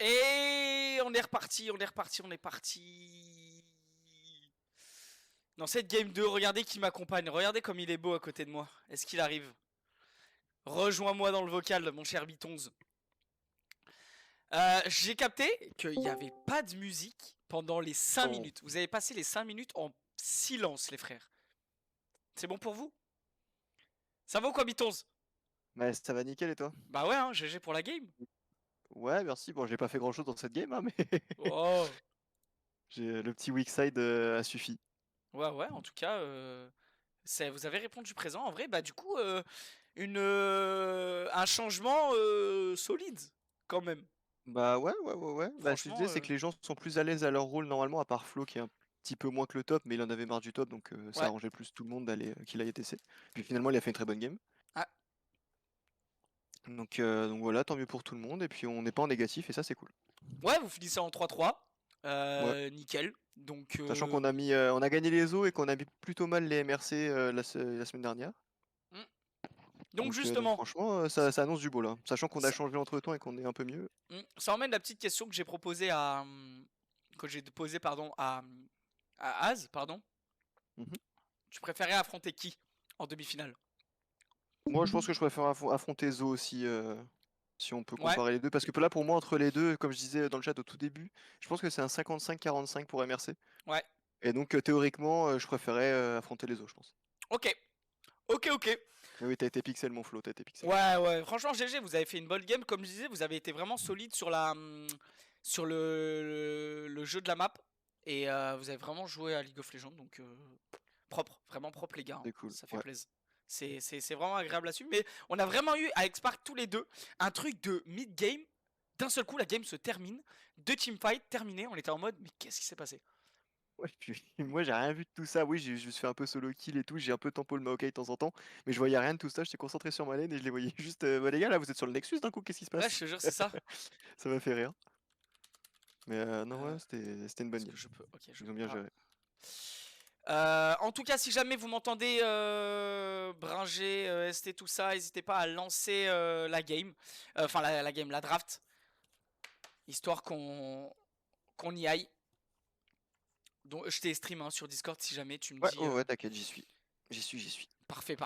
Et on est reparti, on est parti. Dans cette game 2, regardez qui m'accompagne, regardez comme il est beau à côté de moi. Est-ce qu'il arrive? Rejoins-moi dans le vocal, mon cher Bitonze. J'ai capté qu'il n'y avait pas de musique pendant les 5 minutes. Vous avez passé les 5 minutes en silence, les frères. C'est bon pour vous? Ça va ou quoi, Bitonze? Bah ça va nickel et toi? Bah ouais, hein, GG pour la game. Ouais, merci. Bon, j'ai pas fait grand chose dans cette game, hein, mais Oh. le petit weak side a suffi. Ouais, en tout cas, vous avez répondu présent. En vrai, bah du coup, un changement solide, quand même. Bah ouais. Bah je te Franchement, disais, c'est que les gens sont plus à l'aise à leur rôle normalement, à part Flo qui est un petit peu moins que le top, mais il en avait marre du top, donc ça ouais. arrangeait plus tout le monde d'aller qu'il aille ETC. Puis finalement, il a fait une très bonne game. Ah, Donc voilà, tant mieux pour tout le monde, et puis on n'est pas en négatif, et ça c'est cool. ouais, vous finissez en 3-3. Ouais. Nickel. Donc, Sachant qu'on a mis, on a gagné les eaux et qu'on a mis plutôt mal les MRC la semaine dernière. hmm. Donc Donc justement, franchement, ça annonce du beau là. Sachant qu'on a ça, changé entre temps et qu'on est un peu mieux. ça emmène la petite question que j'ai proposée que j'ai posée, pardon, à Az, pardon. Mhm. Tu préférais affronter qui en demi-finale? Moi, je pense que je préfère affronter Zo aussi, si on peut Ouais, comparer les deux. Parce que là, pour moi, entre les deux, comme je disais dans le chat au tout début, je pense que c'est un 55-45 pour MRC. ouais. Et donc, théoriquement, je préférais affronter les Zo, je pense. Ok, ok. Mais oui, t'as été pixel, mon Flo, t'as été pixel. Ouais. Franchement, GG, vous avez fait une bonne game. Comme je disais, vous avez été vraiment solide sur sur le jeu de la map. Et vous avez vraiment joué à League of Legends. Donc, propre. Vraiment propre, les gars. Hein. C'est cool, Ça fait ouais. plaisir. C'est vraiment agréable à suivre. Mais on a vraiment eu, avec Spark, tous les deux, un truc de mid-game. D'un seul coup, la game se termine. Deux teamfights terminés. On était en mode, mais qu'est-ce qui s'est passé? Ouais, puis moi, j'ai rien vu de tout ça. Oui, je me suis fait un peu solo kill et tout. J'ai un peu tempo le Maokai de temps en temps. Mais je voyais rien de tout ça. J'étais concentré sur ma lane et je les voyais juste. Bah, les gars, là, vous êtes sur le Nexus d'un coup, qu'est-ce qui se Ouais, je passe? te jure, c'est ça. Ça m'a fait rire. Mais non, ouais, Euh, c'était une bonne Est-ce que game. je peux? Ok, je Ils ont peux bien pas. géré. En tout cas, si jamais vous m'entendez bringer, ST, tout ça, n'hésitez pas à lancer la game. Enfin, la game, la draft. Histoire qu'on y aille. Donc, je t'ai stream hein, sur Discord si jamais tu me Ouais, dis. ouais, t'inquiète, j'y suis. J'y suis. Parfait.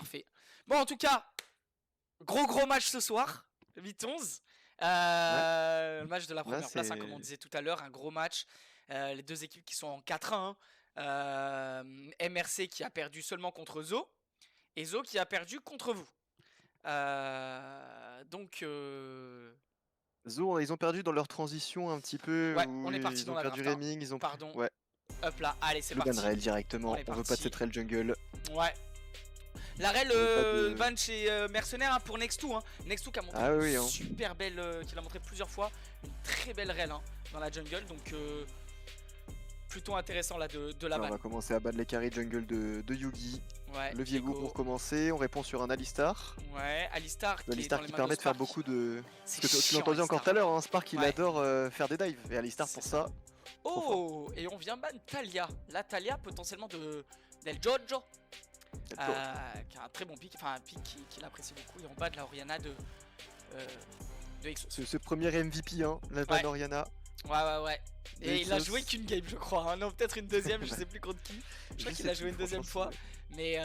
Bon, en tout cas, gros match ce soir. 8-11. Ouais, Le match de la là, première place, hein, comme on c'est. disait tout à l'heure. Un gros match. Les deux équipes qui sont en 4-1. MRC qui a perdu seulement contre Zo. Et Zo qui a perdu contre vous. Donc, Zo, ils ont perdu dans leur transition un petit peu, ouais, où on est parti ils dans ont la perdu draft. Hein. Reming, ils ont pris. Pardon. Ouais, Hop là, allez, c'est le ban parti. rail On directement. est On veut pas de cette parti. rail jungle. Ouais. La rel On veut pas de. ban chez Mercenaire hein, pour Nextu. Hein. Nextu qui a montré Ah une oui, hein. super belle, qui l'a montré plusieurs fois, une très belle rel hein, dans la jungle. Donc, plutôt intéressant là de la Là, on ban. va commencer à battre les carries jungle de Yugi. Ouais, Le Viego pour commencer. On répond sur un Alistar. Ouais, Alistar qui est dans Alistar les qui mains de permet de faire Spark. beaucoup de. C'est Parce que tu chiant, l'entendais encore tout à Alistar. l'heure, hein, Spark il Ouais. adore faire des dives. Et Alistar pour ça. Trop fort. Oh, et on vient ban Talia. La Talia potentiellement del Jojo. Qui a un très bon pick, enfin un pick qu'il apprécie beaucoup. Et on bat de la Oriana de Exos. Ce premier MVP, hein, la ban Oriana. Ouais. Et il a joué qu'une game, je crois. Hein. Non, peut-être une deuxième, je sais plus contre qui. Je crois qu'il a joué une deuxième fois. Mais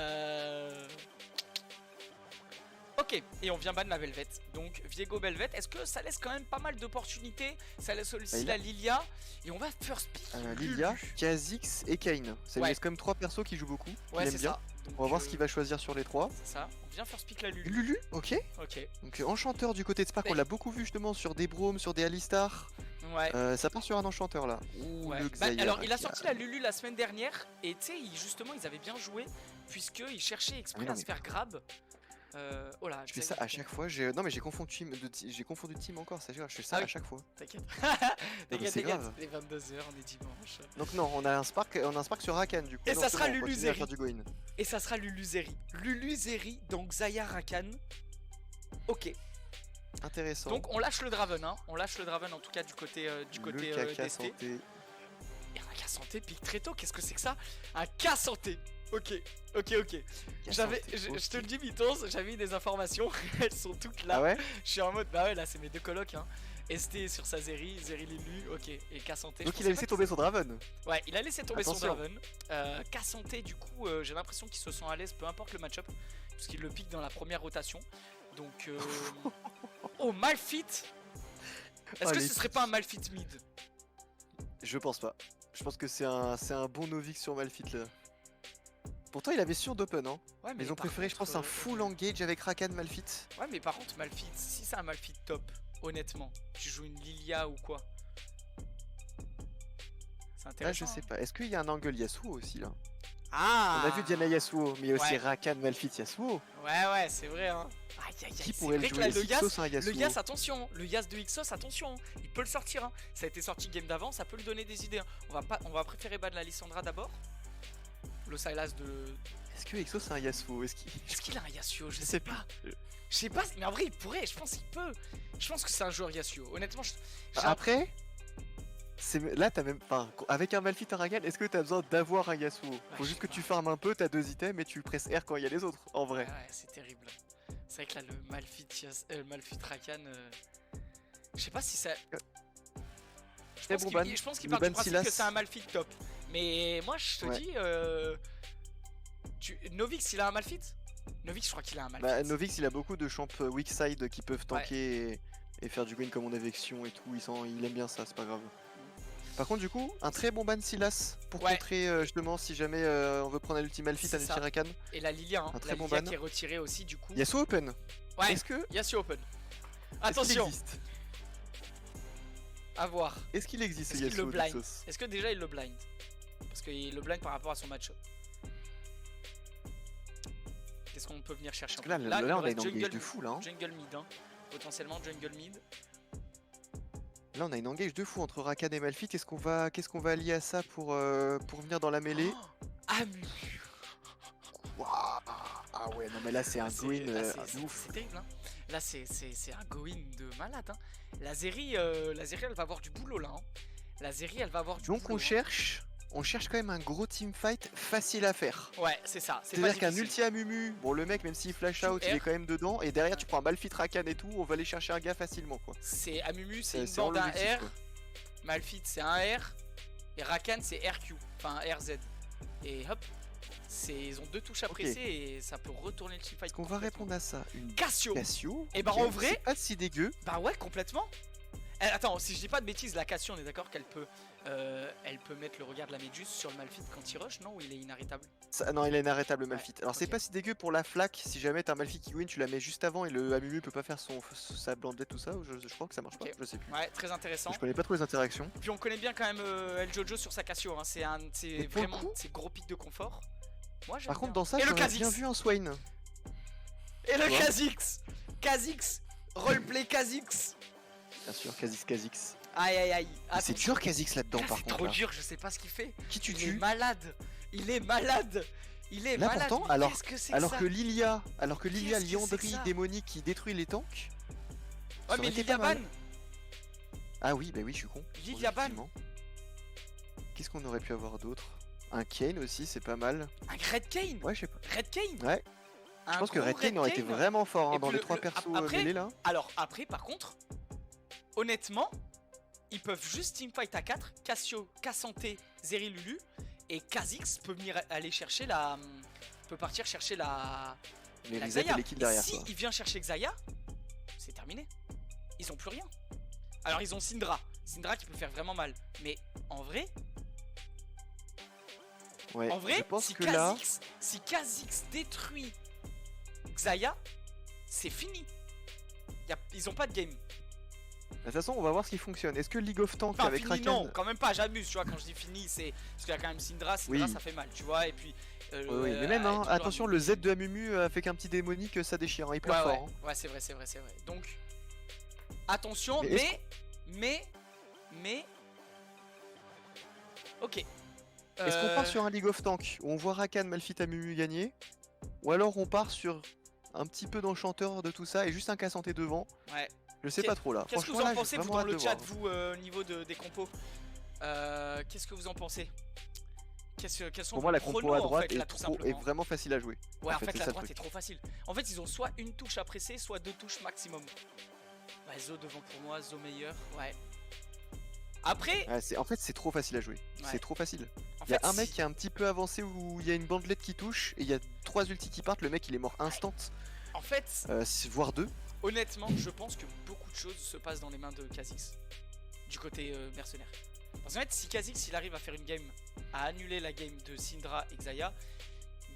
ok, et on vient ban la Velvet. Donc Viego Velvet, est-ce que ça laisse quand même pas mal d'opportunités? Ça laisse aussi la Lilia. Et on va first pick. Lilia, Kha'Zix et Kayn. Ça lui laisse quand même 3 persos qui jouent beaucoup. Ouais, c'est bien. ça. Donc, on va voir ce qu'il va choisir sur les 3. C'est ça. On vient first pick la Lulu. Lulu, ok. Ok. Donc enchanteur du côté de Spark, on l'a beaucoup vu justement sur des Braum, sur des Alistar. Ouais. Ça part sur un enchanteur là. Ouh, ouais. Alors il a sorti la Lulu la semaine dernière et tu sais justement ils avaient bien joué puisqu'ils cherchaient exprès à se faire grab. Oh là, je fais ça à chaque fois. Non mais j'ai confondu team encore. Ça, je fais ça à chaque fois. T'inquiète. T'inquiète. Les 22h, on est dimanche. Donc non, on a un Spark sur Rakan du coup. Et ça sera Lulu Zeri. Et ça sera Lulu Zeri. Lulu Zeri donc Xayah Rakan. Ok. Intéressant. Donc on lâche le Draven, hein. On lâche le Draven en tout cas du côté d'ST. Et un K santé pique très tôt. Qu'est-ce que c'est que ça? Un K santé. Ok. Je te le dis, Mythos, j'avais eu des informations, elles sont toutes là. Ah ouais? Je suis en mode, bah ouais, là c'est mes deux colocs. Hein. ST sur sa Zeri, Zeri Lulu, ok. Et Kassanté. Donc il a laissé tomber son Draven. Ouais, il a laissé tomber son Attention. Draven. Kassanté, du coup, j'ai l'impression qu'il se sent à l'aise, peu importe le match-up. Parce qu'il le pique dans la première rotation. Donc. Oh, Malfit. Est-ce que les ce serait pas un Malfit mid? Je pense pas. Je pense que c'est un bon Novix sur Malphite là. Pourtant il avait sûr d'open hein. Ouais, Mais ils ont par préféré je contre, pense un full engage avec Rakan Malphite. Ouais, mais par contre, Malfit, si c'est un Malfit top, honnêtement, tu joues une Lilia ou quoi? C'est Là intéressant. je sais pas. Est-ce qu'il y a un angle Yasuo aussi là? Ah, On a vu Diana Yasuo, mais il y a aussi Ouais. Rakan Malphite Yasuo. Ouais, c'est vrai, hein. Aïe, aïe, aïe, Qui c'est pourrait vrai le que là, jouer? le Yas, Ixos un Yasuo. le Yas, attention, le Yas de Ixos, attention, il peut le sortir, hein. Ça a été sorti game d'avant, ça peut lui donner des idées, hein. On va préférer ban la Lissandra d'abord. Le Sylas de... Est-ce que Ixos c'est un Yasuo? Est-ce qu'il a un Yasuo? Je Je sais sais pas. Je sais pas, mais en vrai, il pourrait, je pense qu'il peut. Je pense que c'est un joueur Yasuo, honnêtement. Après, là t'as même. Enfin, avec un Malphite un Rakan, est-ce que t'as besoin d'avoir un Yasuo? Faut je juste sais que tu pas. farmes un peu, t'as 2 items et tu presses R quand il y a les autres, en vrai. Ouais, c'est terrible. C'est vrai que là, le Malphite Rakan, je sais pas si ça... Très bon ban. Je pense qu'il Le part du ban principe Sylas. que c'est un Malphite top. Mais moi, je te Ouais. dis... Novix, il a un Malphite? Novix, je crois qu'il a un Malphite. Bah, Novix il a beaucoup de champs weak side qui peuvent tanker et faire du win comme on avait Vexion et tout. Il aime bien ça, c'est pas grave. Par contre, du coup, un très bon ban Sylas pour Ouais. contrer justement si jamais on veut prendre un ulti Malphite, un C'est ulti ça. Rakan. Et la Lilia, hein. Un très La bon Lilia ban. qui est retirée aussi, du coup. Yasuo open. Ouais, Est-ce que Yasuo open. est-ce qu'il Attention, existe à voir. Est-ce qu'il existe Est-ce ce qu'il le Yasuo blind? d'Ixos? Est-ce que déjà il le blind? Parce qu'il le blind par rapport à son match-up. Qu'est-ce qu'on peut venir chercher Parce que là, encore? là, il on nous a reste une engage jungle de fou là. Hein. Jungle mid, hein. Potentiellement jungle mid. Là, on a une engage de fou entre Rakan et Malphite. Qu'est-ce qu'on va allier à ça pour venir dans la mêlée? Oh, Amu. Waouh. Ah ouais, non mais là c'est un Là, go-in là, de ouf. c'est terrible, hein. Là, c'est un go-in de malade, hein. La Zeri, elle va avoir du boulot là, hein. La Zeri, elle va avoir du Donc boulot. on cherche quand même un gros teamfight facile à faire. Ouais, c'est ça. C'est pas C'est-à-dire qu'un difficile. ulti à Mumu, bon le mec même s'il flash Tu out, il est R. quand même dedans, et derrière tu prends un Malphite Rakan et tout, on va aller chercher un gars facilement quoi. C'est Amumu, c'est C'est une vraiment bande un l'objectif, R. quoi. Malphite, c'est un R. Et Rakan, c'est RQ. Enfin, RZ. Et hop. Ils ont 2 touches à Ok. presser et ça peut retourner le teamfight. Est-ce qu'on va répondre à ça? Une Cassio. Cassio? Et bah, ok, en vrai- c'est pas si dégueu. Bah ouais, complètement. Attends, si je dis pas de bêtises, la Cassio, on est d'accord qu'elle peut mettre le regard de la Méduse sur le Malphite quand il rush, non? Ou il est inarrêtable? Non, il est inarrêtable le Malphite. Alors c'est ok. pas si dégueu pour la flaque, si jamais t'as un Malphite qui win, tu la mets juste avant et le Amumu peut pas faire sa blandette tout ça, je crois que ça marche Ok. pas, je sais plus. Ouais, très intéressant. Je connais pas trop les interactions. Puis on connaît bien quand même El Jojo sur sa Cassio, hein. C'est Et pour le vraiment coup- c'est gros pic de confort. Moi j'aime Par contre bien. dans ça, Et le j'aurais Kha'Zix. bien vu un Swain. Et le Tu vois Kha'Zix. Kha'Zix. Roleplay Kha'Zix. Bien sûr, Kha'Zix. Aïe aïe aïe. Mais c'est dur Kha'Zix là-dedans Là, par c'est contre. trop Là. dur, je sais pas ce qu'il fait. Qui tu Il est tues? malade. Il est malade. Il est Là, malade. pourtant, mais alors- qu'est-ce que c'est que Alors ça? que Lilia, Qu'est-ce que c'est que Liandry, ça démonique qui détruit les tanks. Ouais, ça mais aurait été Lilia pas mal. ban. Ah oui, bah oui, je suis con. Lilia ban. Effectivement. Qu'est-ce qu'on aurait pu avoir d'autre? Un Kane aussi, c'est pas mal. Un Red Kane. Ouais, je sais pas. Red Kane. Ouais. Je pense que Red Kane aurait été vraiment fort Et hein, dans puis les le- 3 le- persos après- mêlés là. Alors après, par contre, honnêtement, ils peuvent juste teamfight à 4. Cassio, Kassanté, Zeri Lulu. Et Kha'Zix peut venir aller chercher la... peut partir chercher la... Mais la reset Xayah. et les kills Et derrière si quoi. il vient chercher Xayah, c'est terminé. Ils ont plus rien. Alors ils ont Syndra. Syndra qui peut faire vraiment mal. Mais en vrai, Ouais, je pense si que là, Kha'Zix détruit Xayah, c'est fini. Ils ont pas de game. de toute façon, on va voir ce qui fonctionne. Est-ce que League of Tanks Enfin, avec fini, Rakan non, quand même pas, j'abuse, tu vois, quand je dis fini, c'est parce qu'il y a quand même Syndra, Oui. ça fait mal, tu vois, et puis... Oui, mais même, hein, attention, le Z de Amumu fait qu'un petit démonique, ça déchire, hein, il pleure ouais, fort. hein. ouais, c'est vrai. Donc, attention, Mais mais... Ok. Est-ce qu'on part sur un League of Tanks où on voit Rakan, Malphite, Amumu gagner? Ou alors on part sur un petit peu d'enchanteur de tout ça et juste un Kassanté devant? Ouais. Je sais pas trop là. Qu'est-ce que Franchement, vous en là, j'ai pensez, vous, vraiment dans hâte le de chat, voir. vous, au niveau des compos? Qu'est-ce que vous en pensez? Quels sont Pour vos moi, la compo pronos, à en droite fait, là, tout est simplement? vraiment facile à jouer. Ouais, en fait, c'est la ça le droite truc. est trop facile. En fait, ils ont soit une touche à presser, soit 2 touches maximum. Ouais, Zo devant pour moi, Zo meilleur. Ouais. Après, Ouais, en fait, c'est trop facile à jouer. ouais. C'est trop facile. En Il y a fait, un mec qui est un petit peu avancé où il y a une bandelette qui touche et il y a 3 ultis qui partent. Le mec, il est mort instant, en fait, voire 2. honnêtement, je pense que beaucoup de choses se passent dans les mains de Kha'Zix. Du côté mercenaire. Parce qu'en fait, si Kha'Zix il arrive à faire une game, à annuler la game de Syndra et Xayah,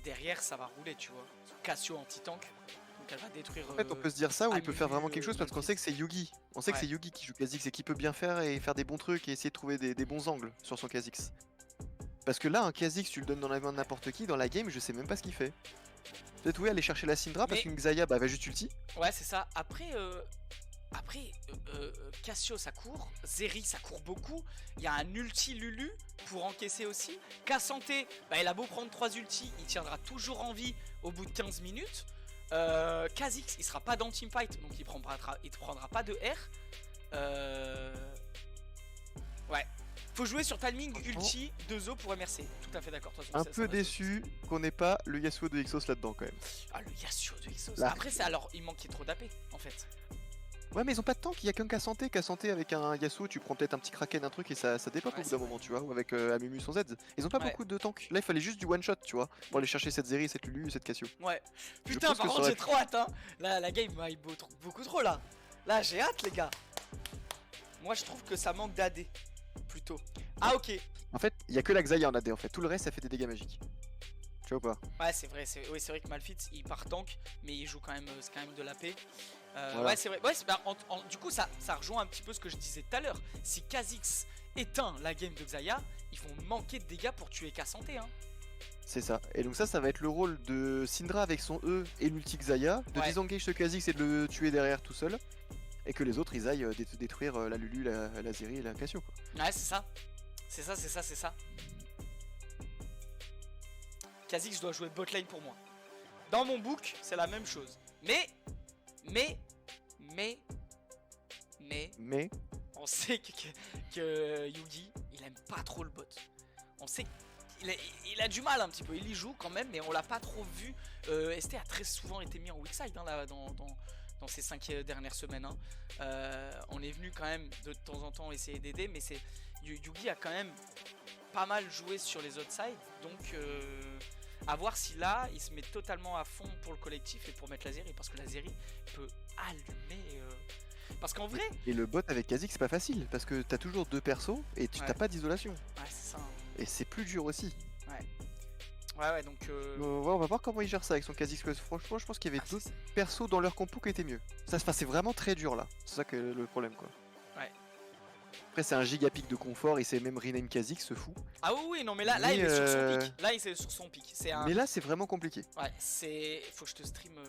derrière ça va rouler, tu vois. Cassio anti-tank, donc elle va détruire. En fait, on peut se dire ça ou il peut faire vraiment quelque chose parce qu'on Malphite. sait que c'est Yugi. On sait que c'est Yugi qui joue Kha'Zix et qui peut bien faire et faire des bons trucs et essayer de trouver des bons angles sur son Kha'Zix. Parce que là, un Kha'Zix, tu le donnes dans la main de n'importe qui, dans la game, je sais même pas ce qu'il fait. Peut-être oui, aller chercher la Syndra parce Mais- qu'une Xayah bah, va juste ulti. Ouais, c'est ça. Après, Cassio ça court, Zeri ça court beaucoup, il y a un ulti Lulu pour encaisser aussi. Kassanté, bah, il a beau prendre 3 ultis, il tiendra toujours en vie au bout de 15 minutes. Kha'Zix il sera pas dans teamfight, donc il prendra pas de R. Ouais. Faut jouer sur timing ulti de Zo pour MRC. Tout à fait d'accord. Un peu déçu qu'on n'ait pas le Yasuo de Exos là-dedans quand même. Ah, le Yasuo de Exos. Là. Après, c'est alors, il manquait trop d'AP en fait. Ouais, mais ils ont pas de tank, il y a qu'un Kassanté. Kassanté avec un Yasuo, tu prends peut-être un petit Kraken, un truc et ça dépop Ouais, au bout c'est d'un moment, tu vois. Ou avec Amumu sans Z. Ils ont pas Ouais. beaucoup de tanks. Là, il fallait juste du one shot, tu vois. Pour aller chercher cette Zeri, cette Lulu, cette Cassio. Ouais. Je Putain, pense par que ça contre, aurait j'ai trop hâte, hein. Là, la game m'a beaucoup trop là. Là, j'ai hâte, les gars. Moi, je trouve que ça manque d'AD. Plutôt. Ah, ok. En fait, il y a que la Xayah en AD en fait. Tout le reste, ça fait des dégâts magiques. Tu vois ou pas? Ouais, c'est vrai. Oui, c'est vrai que Malphite, il part tank, mais il joue quand même, c'est quand même de l'AP. Voilà. Ouais, c'est vrai. Ouais, du coup, ça rejoint un petit peu ce que je disais tout à l'heure. Si Kha'Zix éteint la game de Xayah, ils vont manquer de dégâts pour tuer Kassanté, hein. C'est ça. Et donc ça va être le rôle de Syndra avec son E et l'ulti Xayah, de Ouais. désengage ce Kha'Zix et de le tuer derrière tout seul. Et que les autres, ils aillent détruire la Lulu, la Zeri et la Cassio, quoi. Ouais, c'est ça. C'est ça. Kha'Zix doit jouer bot lane pour moi. Dans mon book, c'est la même chose. Mais, on sait que Yugi, il aime pas trop le bot. On sait qu'il a du mal un petit peu. Il y joue quand même, mais on l'a pas trop vu. ST a très souvent été mis en weak side, hein, là, dans ces 5 dernières semaines, hein. On est venu quand même de temps en temps essayer d'aider, mais Yugi a quand même pas mal joué sur les autres sides, donc à voir si là il se met totalement à fond pour le collectif et pour mettre la Zeri, parce que la Zeri peut allumer. Parce qu'en vrai. Et le bot avec Kha'Zix, c'est pas facile parce que t'as toujours 2 persos et tu Ouais. t'as pas d'isolation. Ouais, c'est ça. Hein. Et c'est plus dur aussi. Ouais, donc. Ouais, on va voir comment il gère ça avec son Kha'Zix. Parce que franchement, je pense qu'il y avait d'autres persos dans leur compo qui étaient mieux. Ça, c'est vraiment très dur là. C'est ça que le problème, quoi. Ouais. Après, c'est un giga pic de confort. Il sait même rename Kha'Zix, ce fou. Ah oui, non, mais là il est sur son pic. Là, il est sur son pic. Mais là, c'est vraiment compliqué. Ouais, c'est. Faut que je te stream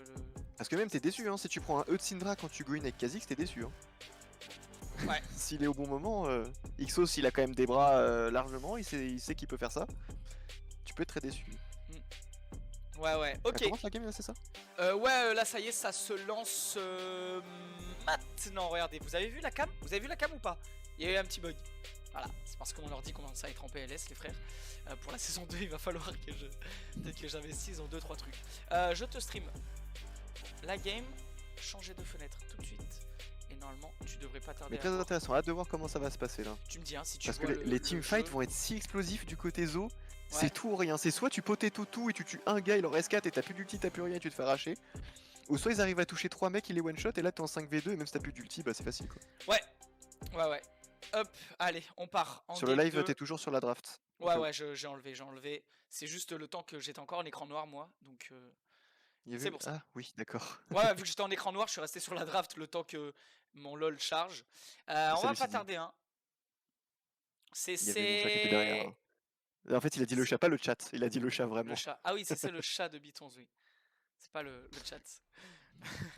Parce que même, t'es déçu, hein. Si tu prends un E de Syndra quand tu go in avec Kha'Zix, t'es déçu, hein. Ouais. S'il est au bon moment, Ixos, il a quand même des bras largement. Il sait qu'il peut faire ça. Tu peux être très déçu. Ouais, ok. Ça commence la game là, c'est ça? Ouais, là ça y est, ça se lance maintenant. Regardez, vous avez vu la cam? Vous avez vu la cam ou pas? Il y a eu un petit bug. Voilà, c'est parce que mon ordi commence à être en PLS, les frères. Pour la saison 2, il va falloir que peut-être que j'investisse en 2-3 trucs. Je te stream la game, changer de fenêtre tout de suite. Et normalement, tu devrais pas tarder. Mais très intéressant, hâte de voir comment ça va se passer là. Tu me dis, hein, si tu Parce vois que les teamfights vont être si explosifs du côté Zo, Ouais. c'est tout ou rien. C'est soit tu potato tout et tu tues un gars, il en reste 4 et t'as plus d'ulti, t'as plus rien et tu te fais arracher. Ou soit ils arrivent à toucher 3 mecs, ils les one shot et là t'es en 5v2 et même si t'as plus d'ulti, bah c'est facile quoi. Ouais. Hop, allez, on part. Sur le live, t'es toujours sur la draft. Ouais, j'ai enlevé. C'est juste le temps que j'étais encore en écran noir, moi. Donc. C'est pour ça. Ah oui, d'accord. Ouais, vu que j'étais en écran noir, je suis resté sur la draft le temps que mon LOL charge. On va pas tarder, hein. Il y avait mon chat qui était derrière. Hein. En fait, il a dit le chat, pas le chat. Il a dit le chat vraiment. Le chat. Ah oui, c'est le chat de Bitons, oui. C'est pas le chat.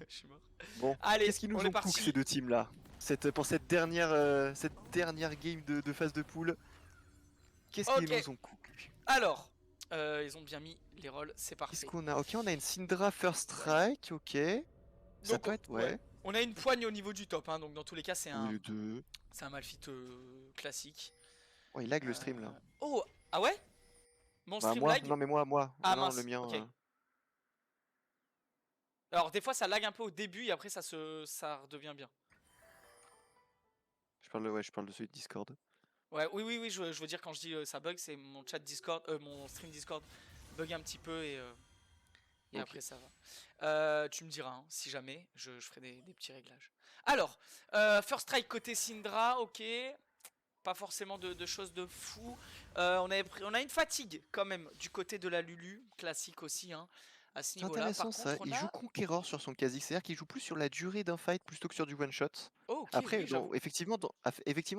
Je suis mort. Bon, allez, qu'est-ce qu'ils nous ont cook ces deux teams là pour cette dernière game de phase de poule. Qu'est-ce qu'ils nous ont cook? Alors, ils ont bien mis les rôles, c'est parfait. Qu'est-ce qu'on a? Ok, on a une Syndra First Strike, ok. Ça Donc, peut être, ouais. On a une poigne au niveau du top, hein, donc dans tous les cas, c'est un. Oui, deux. C'est un Malphite classique. Oh, il lag le stream là. Oh, ah ouais? Mon stream moi, lag? non, mais moi. Ah non, mince, le mien. ok. Alors, des fois, ça lag un peu au début et après, ça redevient bien. Je parle de celui de Discord. Ouais, oui, je veux dire quand je dis ça bug, c'est mon chat Discord, mon stream Discord bug un petit peu et Ok. après ça va. Tu me diras, hein, si jamais, je ferai des petits réglages. Alors, First Strike côté Syndra, ok. Pas forcément de choses de fou. On a une fatigue quand même du côté de la Lulu, classique aussi, hein, à ce C'est niveau-là. intéressant Par ça, contre, on il joue a... Conqueror sur son Kha'Zix, c'est-à-dire qu'il joue plus sur la durée d'un fight plutôt que sur du one-shot. Oh, ok, Après, oui, j'avoue. effectivement,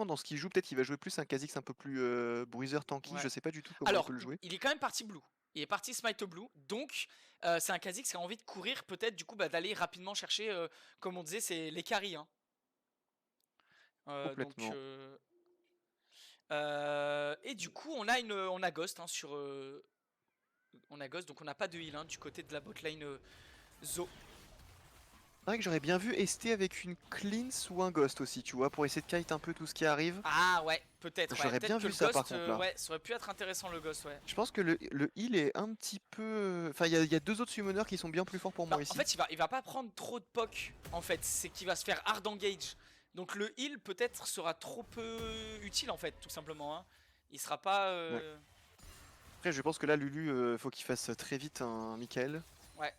dans ce qu'il joue, peut-être qu'il va jouer plus un Kha'Zix un peu plus bruiser tanky, Ouais. je sais pas du tout comment il Alors, peut le jouer. il est quand même parti blue. Il est parti smite blue, donc c'est un Kha'Zix qui a envie de courir, peut-être du coup d'aller rapidement chercher, comme on disait, c'est les carries. Hein. Donc, Complètement. et du coup, on a Ghost hein, sur, on a Ghost, donc on n'a pas de heal hein, du côté de la botlane Zo. C'est vrai que j'aurais bien vu ST avec une cleanse ou un ghost aussi, tu vois, pour essayer de kite un peu tout ce qui arrive. Ah ouais, peut-être. Ouais. J'aurais Peut-être bien que vu le ça par Ghost, contre là. ouais, ça aurait pu être intéressant le Ghost, ouais. Je pense que le heal est un petit peu... Enfin, il y a deux autres summoners qui sont bien plus forts pour moi Bah, ici. en fait, il va pas prendre trop de poke, en fait. C'est qu'il va se faire hard engage. Donc le heal, peut-être, sera trop peu utile, en fait, tout simplement. Hein. Il sera pas... Ouais. Après, je pense que là, Lulu, faut qu'il fasse très vite un Michael. Ouais.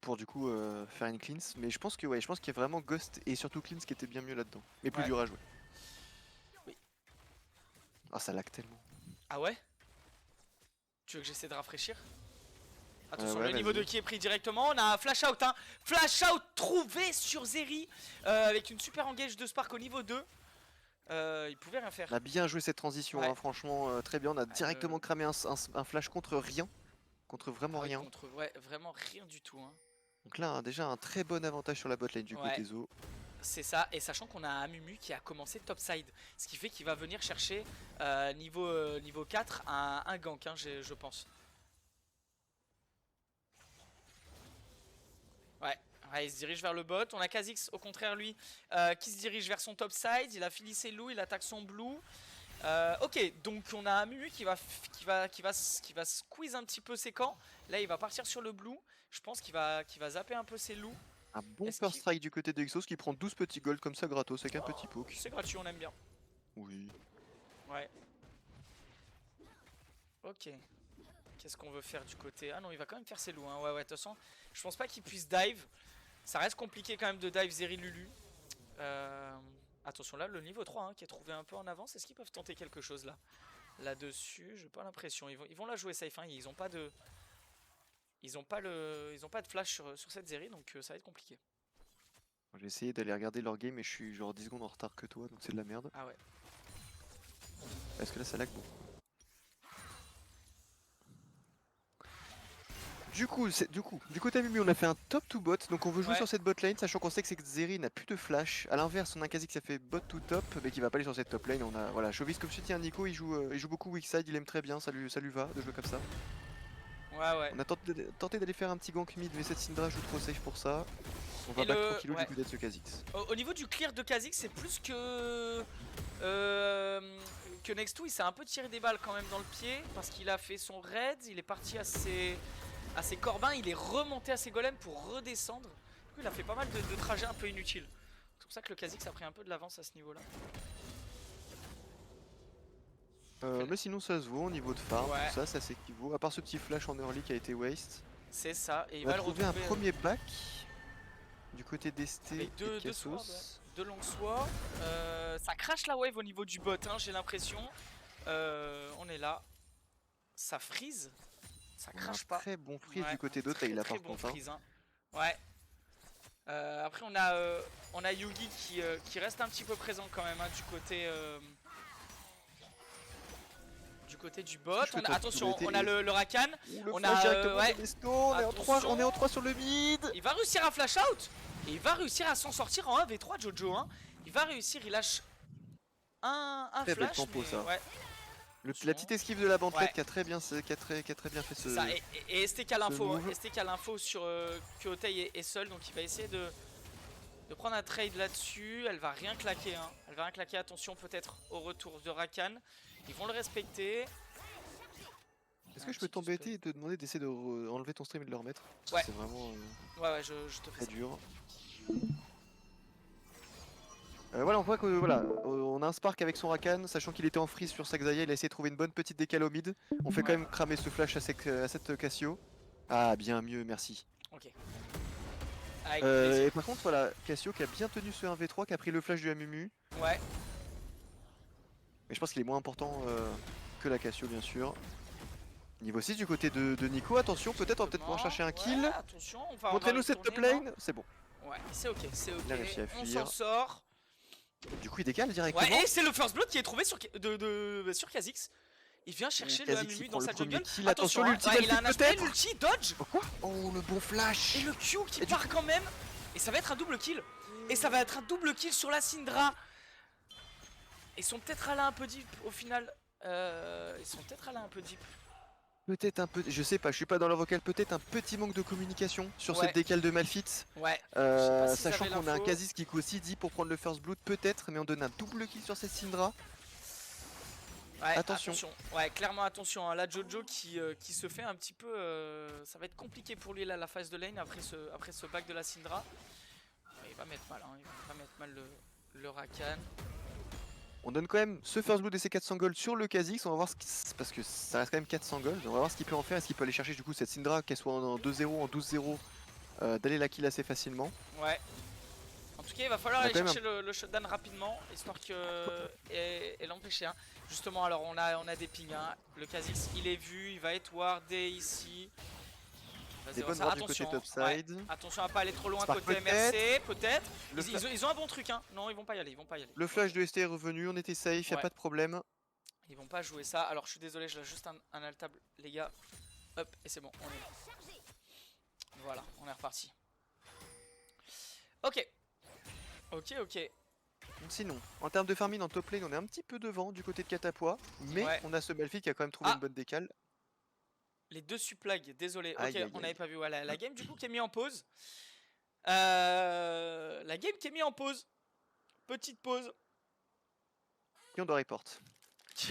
Pour du coup faire une cleanse. Mais je pense que ouais, je pense qu'il y a vraiment Ghost et surtout cleanse qui était bien mieux là-dedans. Mais plus Ouais. dur à jouer. Oui. Ah, ça lag tellement. Ah ouais? Tu veux que j'essaie de rafraîchir? Attention, Ouais, le niveau vas-y. 2 qui est pris directement. On a un flash out, hein. Flash out trouvé sur Zeri. Avec une super engage de Spark au niveau 2. Il pouvait rien faire. On a bien joué cette transition, Ouais. hein, franchement, très bien. On a Ah, directement cramé un flash contre rien. Contre vraiment Ah ouais, rien. ouais, vraiment rien du tout. Hein. Donc là, déjà un très bon avantage sur la botlane du Ouais. côté Zo. C'est ça, et sachant qu'on a un Amumu qui a commencé topside, ce qui fait qu'il va venir chercher niveau 4 un gank, hein, je pense. Ouais, il se dirige vers le bot. On a Kha'Zix au contraire lui qui se dirige vers son topside. Il a fini ses loups, il attaque son blue. Ok, donc on a un Amumu qui va squeeze un petit peu ses camps. Là il va partir sur le blue. Je pense qu'il va zapper un peu ses loups. Un bon first strike du côté de Exos qui prend 12 petits gold comme ça gratos avec un petit poke. C'est gratuit, on aime bien. Oui. Ouais. Ok. Qu'est-ce qu'on veut faire du côté... Ah non, il va quand même faire ses loups. Hein. Ouais, de toute façon, je pense pas qu'il puisse dive. Ça reste compliqué quand même de dive Zeri Lulu. Attention là, le niveau 3 hein, qui est trouvé un peu en avance. Est-ce qu'ils peuvent tenter quelque chose là? Là-dessus, j'ai pas l'impression. Ils vont la jouer safe. Hein. Ils ont pas de... Ils ont pas de flash sur cette Zeri, donc ça va être compliqué. J'ai essayé d'aller regarder leur game et je suis genre 10 secondes en retard que toi, donc c'est de la merde. Ah ouais. Est-ce que là ça lag beaucoup? Du côté Mimi, on a fait un top to bot, donc on veut jouer sur cette bot lane, sachant qu'on sait que Zeri n'a plus de flash. A l'inverse, on a un Kha'Zix qui a fait bot to top, mais qui va pas aller sur cette top lane. On a voilà, Chauvis comme je te dis, un Nico, il joue beaucoup weak side, il aime très bien, ça lui va de jouer comme ça. Ouais. On a tenté d'aller faire un petit gank mid, mais cette Syndra joue trop safe pour ça. On va back tranquillou du côté de ce Kha'Zix. Au niveau du clear de Kha'Zix, c'est plus que Next2, il s'est un peu tiré des balles quand même dans le pied parce qu'il a fait son raid, il est parti à ses corbins, il est remonté à ses golems pour redescendre. Du coup, il a fait pas mal de trajets un peu inutiles. C'est pour ça que le Kha'Zix a pris un peu de l'avance à ce niveau-là. Mais sinon ça se vaut au niveau de farm, tout ça s'équivaut. À part ce petit flash en early qui a été waste. C'est ça, et il va va le retrouver. Un premier back du côté d'Est et de Cassos. Deux longs swords. Ça crache la wave au niveau du bot, hein, j'ai l'impression. On est là. Ça freeze. Ça crache pas. Très bon freeze du côté d'autre, il a par contre. Hein. Ouais. Après on a Yugi qui reste un petit peu présent quand même hein, du côté du bot. Attention, on a le Rakan. On est en 3 sur le mid. Il va réussir à flash out. Et il va réussir à s'en sortir en 1v3 Jojo. Hein. Il va réussir, il lâche un très flash. Belle tempo, ça. Ouais. La petite esquive de la bandelette qui a très bien fait ce... Ça, et STK l'info sur que Otei est seul, donc il va essayer de prendre un trade là-dessus. Elle va rien claquer, hein. Elle va rien claquer, attention peut-être au retour de Rakan. Ils vont le respecter. Est-ce que je peux t'embêter et te demander d'essayer de enlever ton stream et de le remettre? Ouais. C'est vraiment ouais, je te fais très dur. Voilà, on voit que voilà, on a un Spark avec son Rakan, sachant qu'il était en freeze sur Saxaya, il a essayé de trouver une bonne petite décale au mid. On fait quand Ouais, même cramer ce flash à cette Cassio. Ah, bien mieux, merci. ok. Avec plaisir. Et par contre, voilà, Cassio qui a bien tenu ce 1v3, qui a pris le flash du Amumu. Ouais. Mais je pense qu'il est moins important que la Cassio, bien sûr. Niveau 6 du côté de Nico, attention, peut-être on va peut-être pouvoir chercher un kill. Ouais, attention, on va Montrez-nous cette retourner, top lane, c'est bon. non. Ouais, c'est ok, c'est ok. Il a réussi à On fuir. s'en sort. Du coup, il décale directement. Ouais, et c'est le first blood qui est trouvé sur, sur Kha'Zix. Il vient chercher le Kha'Zix, il Amumu prend dans le sa premier jungle. kill. Attention, Attention, l'ulti ouais, il a un Malphite, HP, peut-être. l'ulti, dodge. Oh, quoi? Oh, le bon flash. Et le Q qui Et du part quand même. Et ça va être un double kill. Et ça va être un double kill sur la Syndra. Ils sont peut-être allés un peu deep au final. Ils sont peut-être allés un peu deep. Peut-être un peu, je sais pas, je suis pas dans le vocal, peut-être un petit manque de communication sur Ouais. cette décale de Malphite. Ouais. Je sais pas s'ils Sachant avaient qu'on a un l'info. Kha'Zix qui coûte aussi 10 pour prendre le first blood, peut-être, mais on donne un double kill sur cette Syndra. Ouais, Attention. Ouais, clairement attention. Hein. Là, Jojo qui se fait un petit peu. Ça va être compliqué pour lui là, la phase de lane après ce back de la Syndra. Il va mettre mal, hein. Il va mettre mal le Rakan. On donne quand même ce first blood et ses 400 gold sur le Kha'Zix, on va voir ce qui... parce que ça reste quand même 400 gold, on va voir ce qu'il peut en faire, est-ce qu'il peut aller chercher du coup cette Syndra, qu'elle soit en 2-0, en 12-0, d'aller la kill assez facilement. Ouais. En tout cas, il va falloir On a aller quand même chercher le shutdown rapidement, histoire que et l'empêcher. Hein. Justement, alors on a des pings. Hein. Le Kha'Zix, il est vu, il va être wardé ici. Des Vas-y, bonnes wards du côté topside. Ouais. Attention à pas aller trop loin Spark côté peut-être. MRC, peut-être. Le Ils ont un bon truc, hein. Non, ils vont pas y aller, ils vont pas y aller. Le flash de ST est revenu, on était safe, y a Ouais. pas de problème. Ils vont pas jouer ça. Alors je suis désolé, je lâche juste un altable, les gars. Hop, et c'est bon, on est. Voilà, on est reparti. Ok. Ok, ok. Sinon, en termes de farming en top lane, on est un petit peu devant du côté de Catapois, mais Ouais. on a ce Malphite qui a quand même trouvé Ah. une bonne décale. Les deux suplags, désolé. Aïe, Ok, aïe, on aïe. n'avait pas vu. Voilà, la game du coup qui est mise en pause. La game qui est mise en pause. Petite pause. Qui on doit report.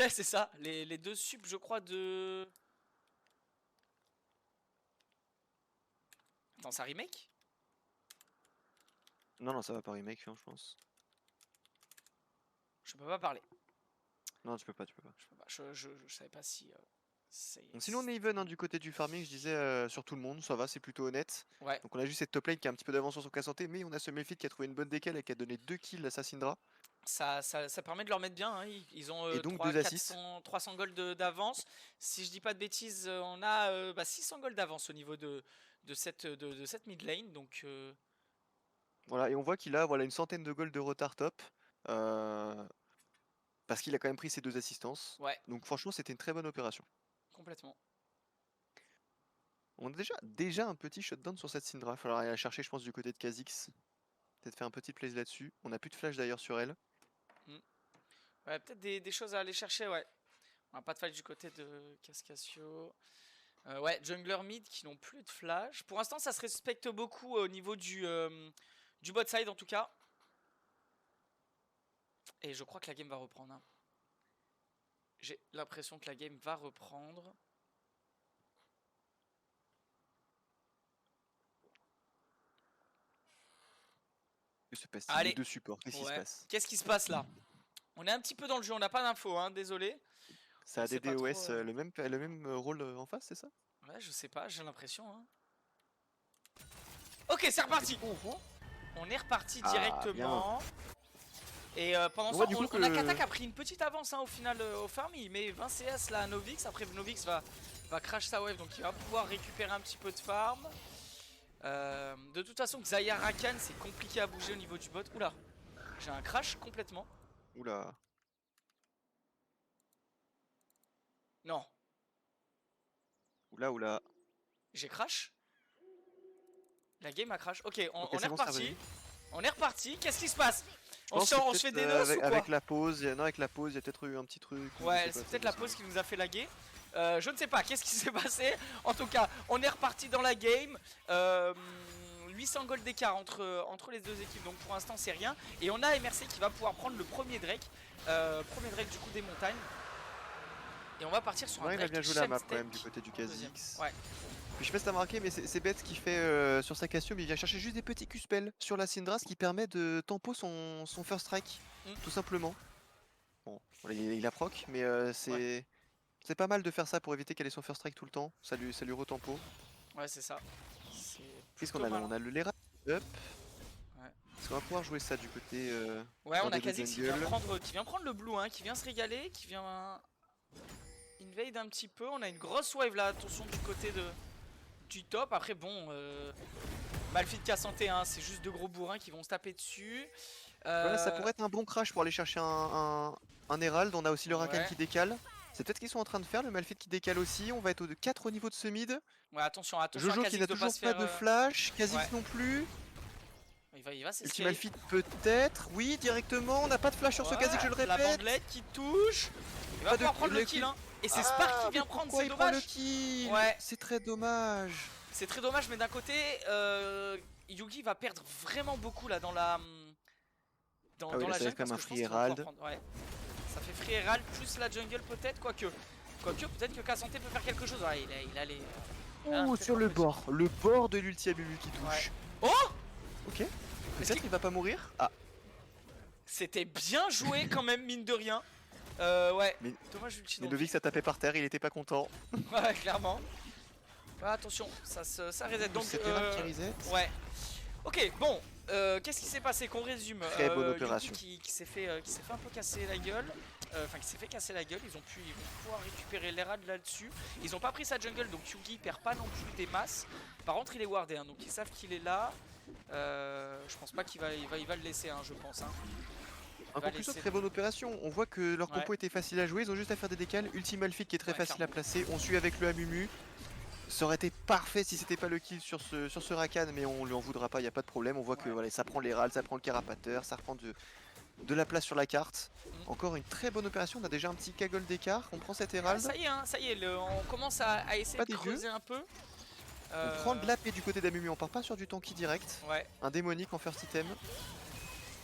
Ouais, c'est ça. Les deux subs, je crois, de. Attends, ça remake? Non, non, ça va pas remake, hein, je pense. Je peux pas parler. Non, tu peux pas, tu peux pas. Je peux pas. Je savais pas si. Donc, sinon, on est even hein, du côté du farming, je disais sur tout le monde, ça va, c'est plutôt honnête. Ouais. Donc, on a juste cette top lane qui a un petit peu d'avance sur son cas santé, mais on a ce Malphite qui a trouvé une bonne décale et qui a donné 2 kills à sa Syndra. Ça permet de leur mettre bien. Hein. Ils ont Et donc 300, 2 assists. 300 gold d'avance. Si je dis pas de bêtises, on a 600 gold d'avance au niveau de cette mid lane. Donc. Voilà, et on voit qu'il a voilà, une centaine de gold de retard top. Parce qu'il a quand même pris ses 2 assistances. Ouais. Donc franchement, c'était une très bonne opération. Complètement. On a déjà un petit shutdown sur cette Syndra. Il va falloir aller la chercher, je pense, du côté de Kha'Zix. Peut-être faire un petit plays là-dessus. On n'a plus de flash d'ailleurs sur elle. Ouais, peut-être des choses à aller chercher, ouais. On a pas de fight du côté de Cascasio. Ouais, jungler mid qui n'ont plus de flash. Pour l'instant, ça se respecte beaucoup au niveau du bot side en tout cas. Et je crois que la game va reprendre. Hein. J'ai l'impression que la game va reprendre. Que se passe-t-il? Allez. Les deux supports, qu'est-ce qui se passe? Qu'est-ce qui se passe là? On est un petit peu dans le jeu, on n'a pas d'infos, hein, désolé. Ça a Je sais des pas DOS trop, le même rôle en face, c'est ça? Ouais, je sais pas, j'ai l'impression. Hein. Ok, c'est reparti. On est reparti directement. Et pendant ce temps, on a Kata qui a pris une petite avance hein, au final au farm. Il met 20 CS là à Novix. Après, Novix va crash sa wave, donc il va pouvoir récupérer un petit peu de farm. De toute façon, Xayah Rakan, c'est compliqué à bouger au niveau du bot. Oula, j'ai un crash complètement. Oula. Non. Oula, oula. J'ai crash. La game a crash. Ok, on est bon, reparti. On est reparti. Qu'est-ce qui se passe? On se fait des nœuds ou quoi? avec la pause, non, avec la pause, il y a peut-être eu un petit truc. Ouais, c'est peut-être la pause qui nous a fait laguer. Je ne sais pas, qu'est-ce qui s'est passé? En tout cas, on est reparti dans la game. 800 gold d'écart entre les deux équipes, donc pour l'instant c'est rien. Et on a MRC qui va pouvoir prendre le premier Drake. Premier Drake du coup des montagnes. Et on va partir sur un Ouais, il a Drake bien joué la map Shemstek quand même du côté du en deuxième. Kha'Zix. Ouais. Puis je sais pas si t'as remarqué, mais c'est bête ce qu'il fait sur sa Cassio, mais il vient chercher juste des petits Q-spells sur la Syndra, ce qui permet de tempo son first strike, tout simplement. Bon, il a proc, mais c'est pas mal de faire ça pour éviter qu'elle ait son first strike tout le temps. Ça lui retempo. Ouais, c'est ça. C'est Qu'est-ce qu'on plutôt a là? malin. On a le Lera up. Ouais. Est-ce qu'on va pouvoir jouer ça du côté Ouais, on d'un a des deux Kha'Zix jungle? qui vient prendre le blue, hein, qui vient se régaler, qui vient invade un petit peu. On a une grosse wave là, attention du côté du top. Après, bon, Malphite Kassanté, hein, c'est juste deux gros bourrins qui vont se taper dessus. Ouais, ça pourrait être un bon crash pour aller chercher un Herald. On a aussi le Rakan Ouais. qui décale. C'est peut-être qu'ils sont en train de faire, le Malphite qui décale aussi. On va être au 4 au niveau de ce mid. Ouais, attention à Jojo qui Kha'Zix n'a de pas toujours se pas faire. de flash, Kha'Zix Ouais. non plus. Il va s'escape. Ultimalphite peut-être, oui directement, on n'a pas de flash sur ce Kha'Zix, je le La répète. bandelette qui touche. Il va pouvoir prendre le kill, hein. Et c'est Spark qui vient prendre, c'est il prend le dommage. kill. Ouais. C'est très dommage. C'est très dommage, mais d'un côté, Yugi va perdre vraiment beaucoup là dans la Ah oui, là, la ça va jungle être comme parce un que je pense free qu'il va pouvoir Herald. prendre. Ouais. Ça fait free Herald plus la jungle peut-être, quoique peut-être que Kassanté peut faire quelque chose. Ouais, il a les. Oh, sur le bord de l'ulti Amumu qui touche. Ouais. Oh. Ok. Peut-être qu'il va pas mourir. Ah. C'était bien joué quand même, mine de rien. Ouais. Mais, Dommage ulti. mais Lovix a tapé par terre, il était pas content. Ouais, clairement. Ouais, attention, ça reset. Donc, c'est Herald qui reset. Ouais. Ok, bon. Qu'est-ce qui s'est passé? Qu'on résume. Très bonne opération. Yugi qui s'est fait un peu casser la gueule. Enfin, qui s'est fait casser la gueule. Ils vont pouvoir récupérer l'Herald là-dessus. Ils ont pas pris sa jungle, donc Yugi perd pas non plus des masses. Par contre, il est wardé, hein, donc ils savent qu'il est là. Je pense pas qu'il va le laisser, hein, je pense. Hein. En conclusion, très bonne opération. On voit que leur compo était facile à jouer. Ils ont juste à faire des décales. Ultimalphite qui est très facile à placer. On suit avec le Amumu. Ça aurait été parfait si c'était pas le kill sur ce Rakan, mais on lui en voudra pas, il n'y a pas de problème. On voit que voilà, ça prend l'Herald, ça prend le Carapateur, ça reprend de la place sur la carte. Encore une très bonne opération, on a déjà un petit cagole d'écart, on prend cet Herald. Ça y est, hein, ça y est, on commence à essayer de creuser un peu. On prend de l'AP du côté d'Amumu, on part pas sur du tanky direct. Ouais. Un démonique en first item.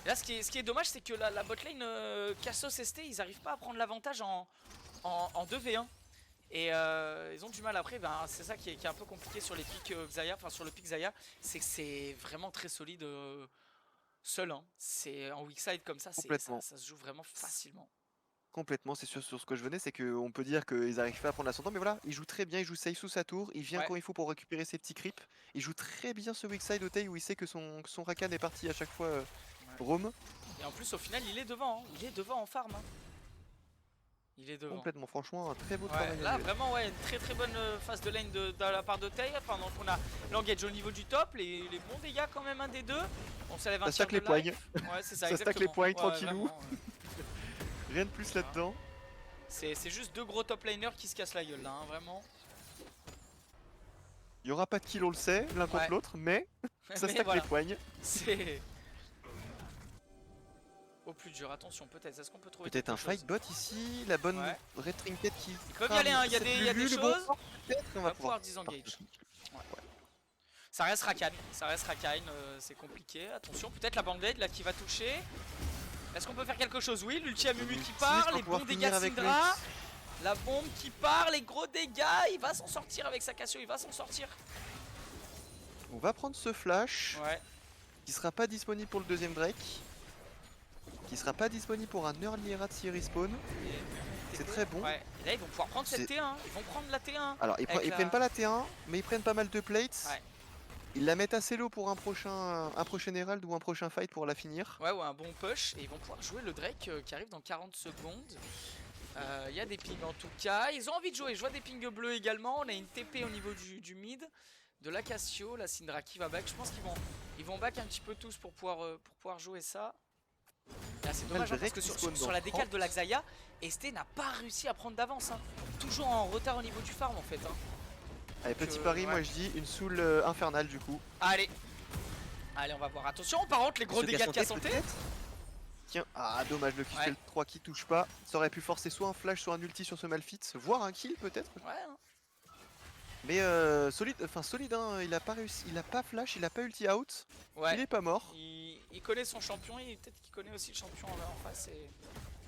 Et là, ce qui est dommage, c'est que la botlane Cassos ST, ils arrivent pas à prendre l'avantage en 2v1. Et ils ont du mal après, ben, c'est ça qui est un peu compliqué sur les pics Xayah, enfin sur le pic Xayah, c'est que c'est vraiment très solide seul. Hein. C'est en weak side comme ça, ça se joue vraiment facilement. Complètement, c'est sur ce que je venais, c'est qu'on peut dire qu'ils arrivent pas à prendre l'ascendant, mais voilà, il joue très bien, il joue safe sous sa tour, il vient quand il faut pour récupérer ses petits creeps, il joue très bien ce weak side au tail où il sait que son Rakan est parti à chaque fois roam. Et en plus au final il est devant, hein. Il est devant en farm. Hein. Il est devant. Complètement, franchement, un très beau travail. Là, vraiment, une très bonne phase de lane de la part de Tail. Pendant qu'on a l'engage au niveau du top, les bons dégâts quand même, un des deux. On s'élève un tir de les poignes. Ouais, c'est ça, ça stack les poignes, tranquillou. Vraiment, Rien de plus là-dedans. C'est juste deux gros top laners qui se cassent la gueule là, hein, vraiment. Il n'y aura pas de kill, on le sait, l'un contre l'autre, mais ça stack les poignes. C'est au plus dur, attention, peut-être. Est-ce qu'on peut trouver peut-être un fight bot ici, la bonne red trinket qui. Ils peuvent y aller, hein. Il y a des choses. On va pouvoir disengage. Ça reste Rakan, c'est compliqué. Attention, peut-être la bandelette là qui va toucher. Est-ce qu'on peut faire quelque chose? Oui, l'ulti Amumu qui part, les bons dégâts de Syndra. La bombe qui part, les gros dégâts. Il va s'en sortir avec sa Cassio, il va s'en sortir. On va prendre ce flash. Qui sera pas disponible pour le deuxième Drake. Qui sera pas disponible pour un early Herald s'il respawn. C'est très bon. Et là ils vont pouvoir prendre cette T1, ils vont prendre la T1. Alors ils prennent pas la T1, mais ils prennent pas mal de plates. Ils la mettent assez low pour un prochain Herald ou un prochain fight pour la finir. Ouais, un bon push. Et ils vont pouvoir jouer le Drake qui arrive dans 40 secondes. Il y a des pings en tout cas. Ils ont envie de jouer. Je vois des pings bleus également. On a une TP au niveau du mid. De la Cassio, la Syndra qui va back. Je pense qu'ils vont back un petit peu tous pour pouvoir jouer ça. Là c'est dommage parce que sur la décale de la Xayah, ST n'a pas réussi à prendre d'avance. Hein. Toujours en retard au niveau du farm en fait. Hein. Allez, petit pari, moi je dis une soul infernale du coup. Allez, on va voir. Attention, par contre, les gros dégâts de Kassanté. Tiens, dommage, le QCL 3 qui touche pas. Ça aurait pu forcer soit un flash, soit un ulti sur ce Malphite, voire un kill peut-être. Mais solide, hein, il a pas réussi, il a pas flash, il a pas ulti out. Il est pas mort. Il connaît son champion et peut-être qu'il connaît aussi le champion en face et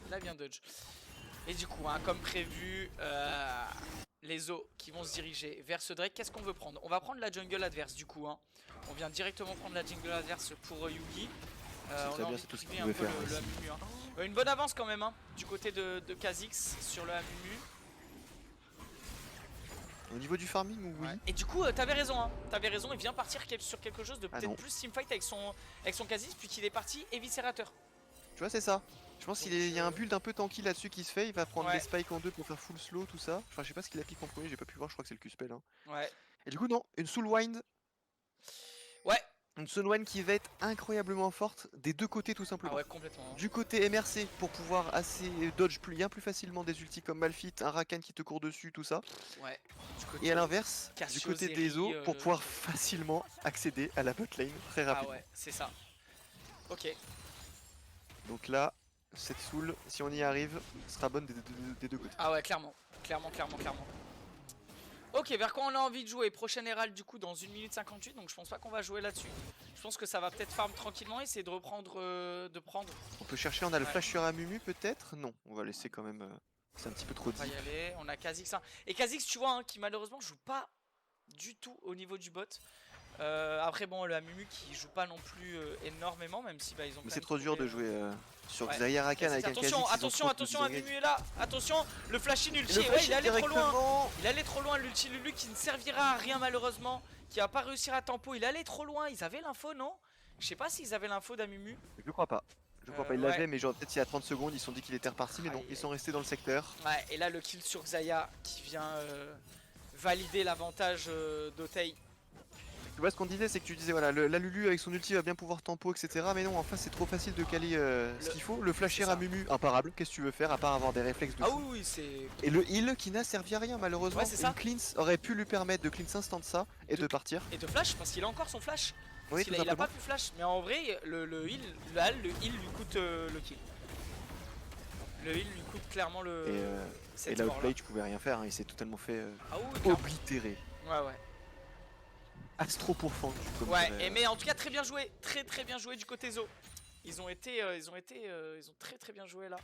il a bien dodge. Et du coup, hein, comme prévu, les os qui vont se diriger vers ce Drake. Qu'est-ce qu'on veut prendre? On va prendre la jungle adverse du coup. Hein. On vient directement prendre la jungle adverse pour Yugi. C'est très bien, c'est tout ce qu'il pouvait faire. Le Amumu, hein. Une bonne avance quand même hein, du côté de Kha'Zix sur le Amumu. Au niveau du farming, oui. Ouais. Et du coup, t'avais raison, hein. T'avais raison, il vient partir sur quelque chose de peut-être plus teamfight avec son Kha'Zix, puis qu'il est parti éviscérateur. Tu vois, c'est ça. Je pense qu'il y a un build un peu tanky là-dessus qui se fait. Il va prendre les spikes en 2 pour faire full slow, tout ça. Enfin, je sais pas ce qu'il a piqué en premier, j'ai pas pu voir, je crois que c'est le Q-spell. Hein. Ouais. Et du coup, non, une soul wind. Ouais. Une soul wind qui va être incroyablement forte des deux côtés, tout simplement. Ah ouais, complètement. Du côté MRC pour pouvoir assez dodge bien plus facilement des ultis comme Malphite, un Rakan qui te court dessus, tout ça. Ouais. Et à l'inverse, du côté des os, pour pouvoir facilement accéder à la botlane très rapidement. Ah ouais, c'est ça. Ok. Donc là, cette soul, si on y arrive, sera bonne des deux côtés. Ah ouais, clairement. Clairement. Ok, vers quoi on a envie de jouer? Prochaine Herald du coup dans 1 minute 58, donc je pense pas qu'on va jouer là-dessus. Je pense que ça va peut-être farm tranquillement, essayer de reprendre, On peut chercher, on a le flash sur Amumu peut-être? Non, on va laisser quand même, c'est un petit peu trop On va deep. y aller, on a Kha'Zix. Hein. Et Kha'Zix tu vois, hein, qui malheureusement joue pas du tout au niveau du bot. Après bon, le Amumu qui joue pas non plus énormément, même si ils ont... Mais c'est trop dur de jouer sur Xayah Rakan avec un Kha'Zix. Attention, Amumu est là. Attention, le flash in ulti, ouais, il allait trop loin. Il allait trop loin, l'ulti Lulu qui ne servira à rien malheureusement, qui va pas réussir à tempo, il allait trop loin. Ils avaient l'info, non? Je sais pas s'ils avaient l'info d'Amumu. Je crois pas. Je crois pas, il l'avait, mais genre peut-être il y a 30 secondes, ils se sont dit qu'il était reparti, mais non, ils sont restés dans le secteur. Ouais, et là le kill sur Xayah qui vient valider l'avantage d'Otei. Tu vois ce qu'on disait, c'est que tu disais voilà, la Lulu avec son ulti va bien pouvoir tempo, etc. Mais non, en face c'est trop facile de caler ce qu'il faut. Le flasher à Mumu, imparable, qu'est-ce que tu veux faire à part avoir des réflexes de fou. Ah oui, c'est... Et le heal qui n'a servi à rien malheureusement. Ouais, c'est ça. Une cleanse aurait pu lui permettre de cleanse instant ça et de partir. Et de flash, parce qu'il a encore son flash. Oui, il a pas pu flash, mais en vrai, le heal lui coûte le kill. Le heal lui coûte clairement le... Et là, outplay, tu pouvais rien faire, hein. Il s'est totalement fait oui, oblitérer. Ouais. Astro pour fond. Ouais, mais en tout cas très bien joué, très bien joué du côté Zo. Ils ont très bien joué là.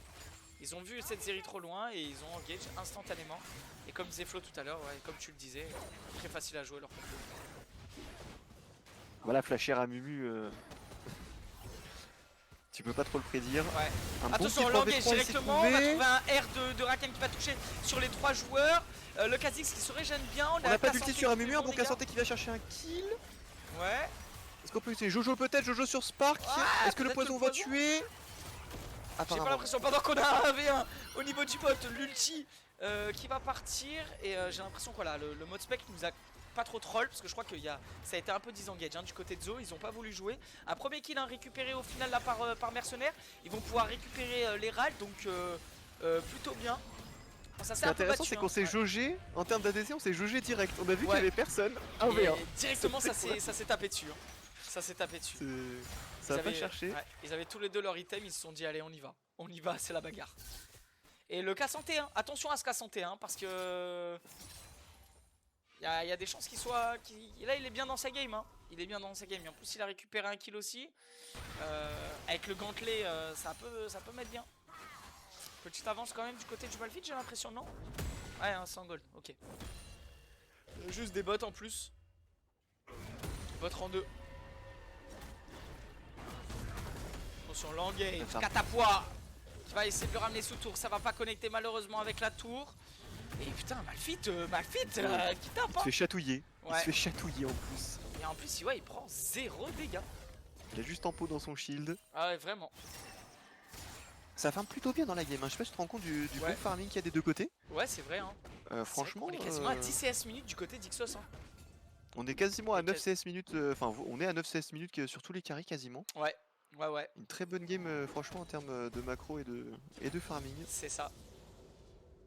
Ils ont vu cette série trop loin et ils ont engage instantanément. Et comme disait Flo tout à l'heure, ouais, comme tu le disais, très facile à jouer leur compo. Voilà, flasher à Mumu. Tu peux pas trop le prédire. Ouais. Attention, on l'engage directement. On va trouver un R de Rakan qui va toucher sur les 3 joueurs. Le Kha'Zix qui se régène bien. On a pas d'ulti sur Amumu, un bon cas santé qui va chercher un kill. Ouais. Est-ce qu'on peut essayer Jojo peut-être? Jojo sur Spark. Est-ce que le poison va tuer? J'ai pas l'impression, pendant qu'on a un V1 au niveau du bot, l'ulti qui va partir. Et j'ai l'impression que le mode spec nous a pas trop troll, parce que je crois que ça a été un peu disengage du côté de Zo. Ils ont pas voulu jouer. Un premier kill récupéré au final là par mercenaire. Ils vont pouvoir récupérer les râles, donc plutôt bien. Bon, ce qui est intéressant, c'est qu'on s'est jaugé en termes d'ADC, on s'est jaugé direct. On a vu qu'il y avait personne. Un V1. Directement, ça s'est tapé dessus. Ça s'est tapé dessus. Ça va pas chercher. Ils avaient tous les deux leur item, ils se sont dit allez on y va, c'est la bagarre. Et le cas santé, hein. Attention à ce cas santé, hein, parce que il y a des chances qu'il soit... Là il est bien dans sa game, hein. Il est bien dans sa game, et en plus il a récupéré un kill aussi. Avec le gantelet, ça peut mettre bien. Petite avance quand même du côté du Malphite, j'ai l'impression, non? Ouais, hein, 100 gold, ok. Juste des bots en plus. Bot en 2. Attention, l'engage, Catapoi qui va essayer de le ramener sous tour. Ça va pas connecter malheureusement avec la tour. Et putain, Malphite qui tape. Il se fait chatouiller. Il se fait chatouiller en plus. Et en plus, il prend 0 dégâts. Il a juste un pot dans son shield. Ah ouais, vraiment. Ça farme plutôt bien dans la game, hein. Je sais pas si tu te rends compte du bon farming qu'il y a des deux côtés. Ouais, c'est vrai, hein. Franchement, on est quasiment à 10 CS minutes du côté d'Ixos, hein. On est quasiment à 9 CS minutes, enfin on est à 9 CS minutes sur tous les carries quasiment. Ouais. Une très bonne game franchement en termes de macro et de farming. C'est ça.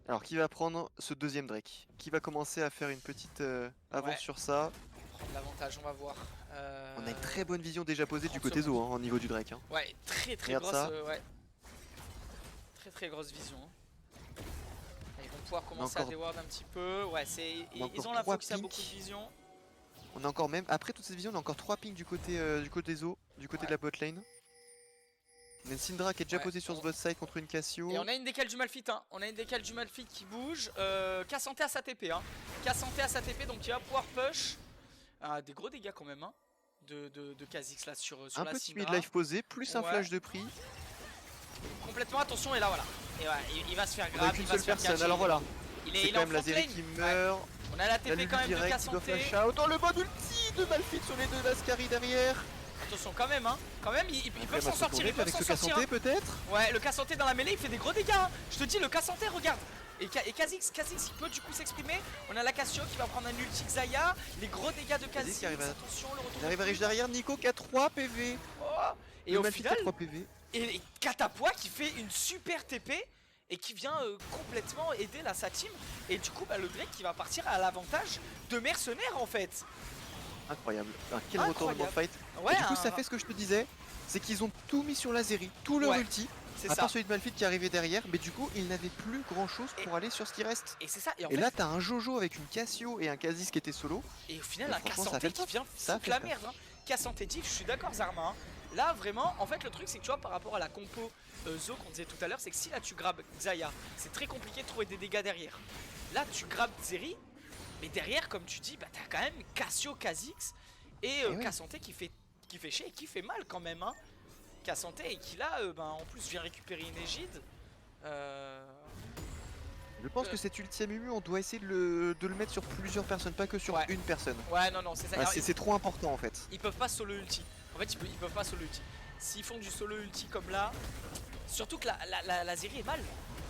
Alors qui va prendre ce deuxième Drake? Qui va commencer à faire une petite avance sur ça? Prendre l'avantage, on va voir. On a une très bonne vision déjà posée du côté Zo, hein, au niveau du Drake. Hein. Ouais, très grosse, très grosse vision. Ils vont pouvoir commencer à déward un petit peu. Ouais, ils ont la focus à beaucoup de vision. On a encore même, après toute cette vision, on a encore 3 pings du côté Zo, du côté de la bot lane. On a une Syndra qui est déjà Ouais, posée sur ce bot side contre une Cassio. Et on a une décale du Malphite, hein. On a une décale du Malphite qui bouge. Kassanté à sa TP, hein. Kassanté à sa TP, donc il va pouvoir push. Des gros dégâts quand même, hein. De Kha'Zix là sur Un la petit Syndra. midlife posé, plus un Ouais. flash de prix. Complètement, attention, et là voilà. Et ouais, il va se faire grab, Avec il une va seule se faire personne, catcher. alors voilà. Il est C'est en quand même la front Zeri lane. qui Ouais. meurt. On a la La TP Lulu quand même de direct, il doit Kassanté. flash out. Oh le bon ulti de Malphite sur les deux Lascari derrière. Attention quand même, hein. Quand même, ils peuvent s'en sortir, ils peuvent avec s'en ce sortir. Kassanté peut-être. Ouais, le Kassanté dans la mêlée, il fait des gros dégâts, hein. Je te dis, le Kassanté, regarde. Et Kha'Zix, il peut du coup s'exprimer. On a la Cassio qui va prendre un ulti Xayah. Les gros dégâts de Kha'Zix. qui arrive à- Attention, le retour. Il arrive à riche derrière, Nico qui a 3 PV. Oh. Et Le au Malphite final, a 3 PV. et Katapwa qui fait une super TP et qui vient complètement aider sa team. Et du coup, le Drake qui va partir à l'avantage de mercenaires en fait. Incroyable. Quel Incroyable. retournement de fight. Ouais, Et du coup, ça fait ce que je te disais. C'est qu'ils ont tout mis sur la Zeri, tout leur Ouais, ulti. c'est À ça. part celui de Malphite qui arrivait derrière, mais du coup, il n'avait plus grand chose pour aller sur ce qui reste. Et c'est ça. Et, en Et fait, là, t'as un Jojo avec une Cassio et un Kha'Zix qui était solo. et au final, Et un franchement, ça Kassanté fait qui le vient Ça foutre fait la le merde. Hein. Kassanté dit, je suis d'accord, Zarma. Hein. Là, vraiment, en fait, le truc, c'est que tu vois, par rapport à la compo Zo qu'on disait tout à l'heure, c'est que si là tu grabes Xayah, c'est très compliqué de trouver des dégâts derrière. Là, tu grabes Zeri, mais derrière, comme tu dis, t'as quand même Cassio, Kha'Zix et ouais. Kassanté qui fait chier et qui fait mal quand même. Hein. Kassanté et qui là, en plus, vient récupérer une égide. Je pense que cet ulti Mumu, on doit essayer de le mettre sur plusieurs personnes, pas que sur Ouais. une personne. Ouais, non, c'est ça. Alors, C'est trop important en fait. ils peuvent pas solo ulti. En fait, ils peuvent pas solo ulti. S'ils font du solo ulti comme là, surtout que la Zeri est mal.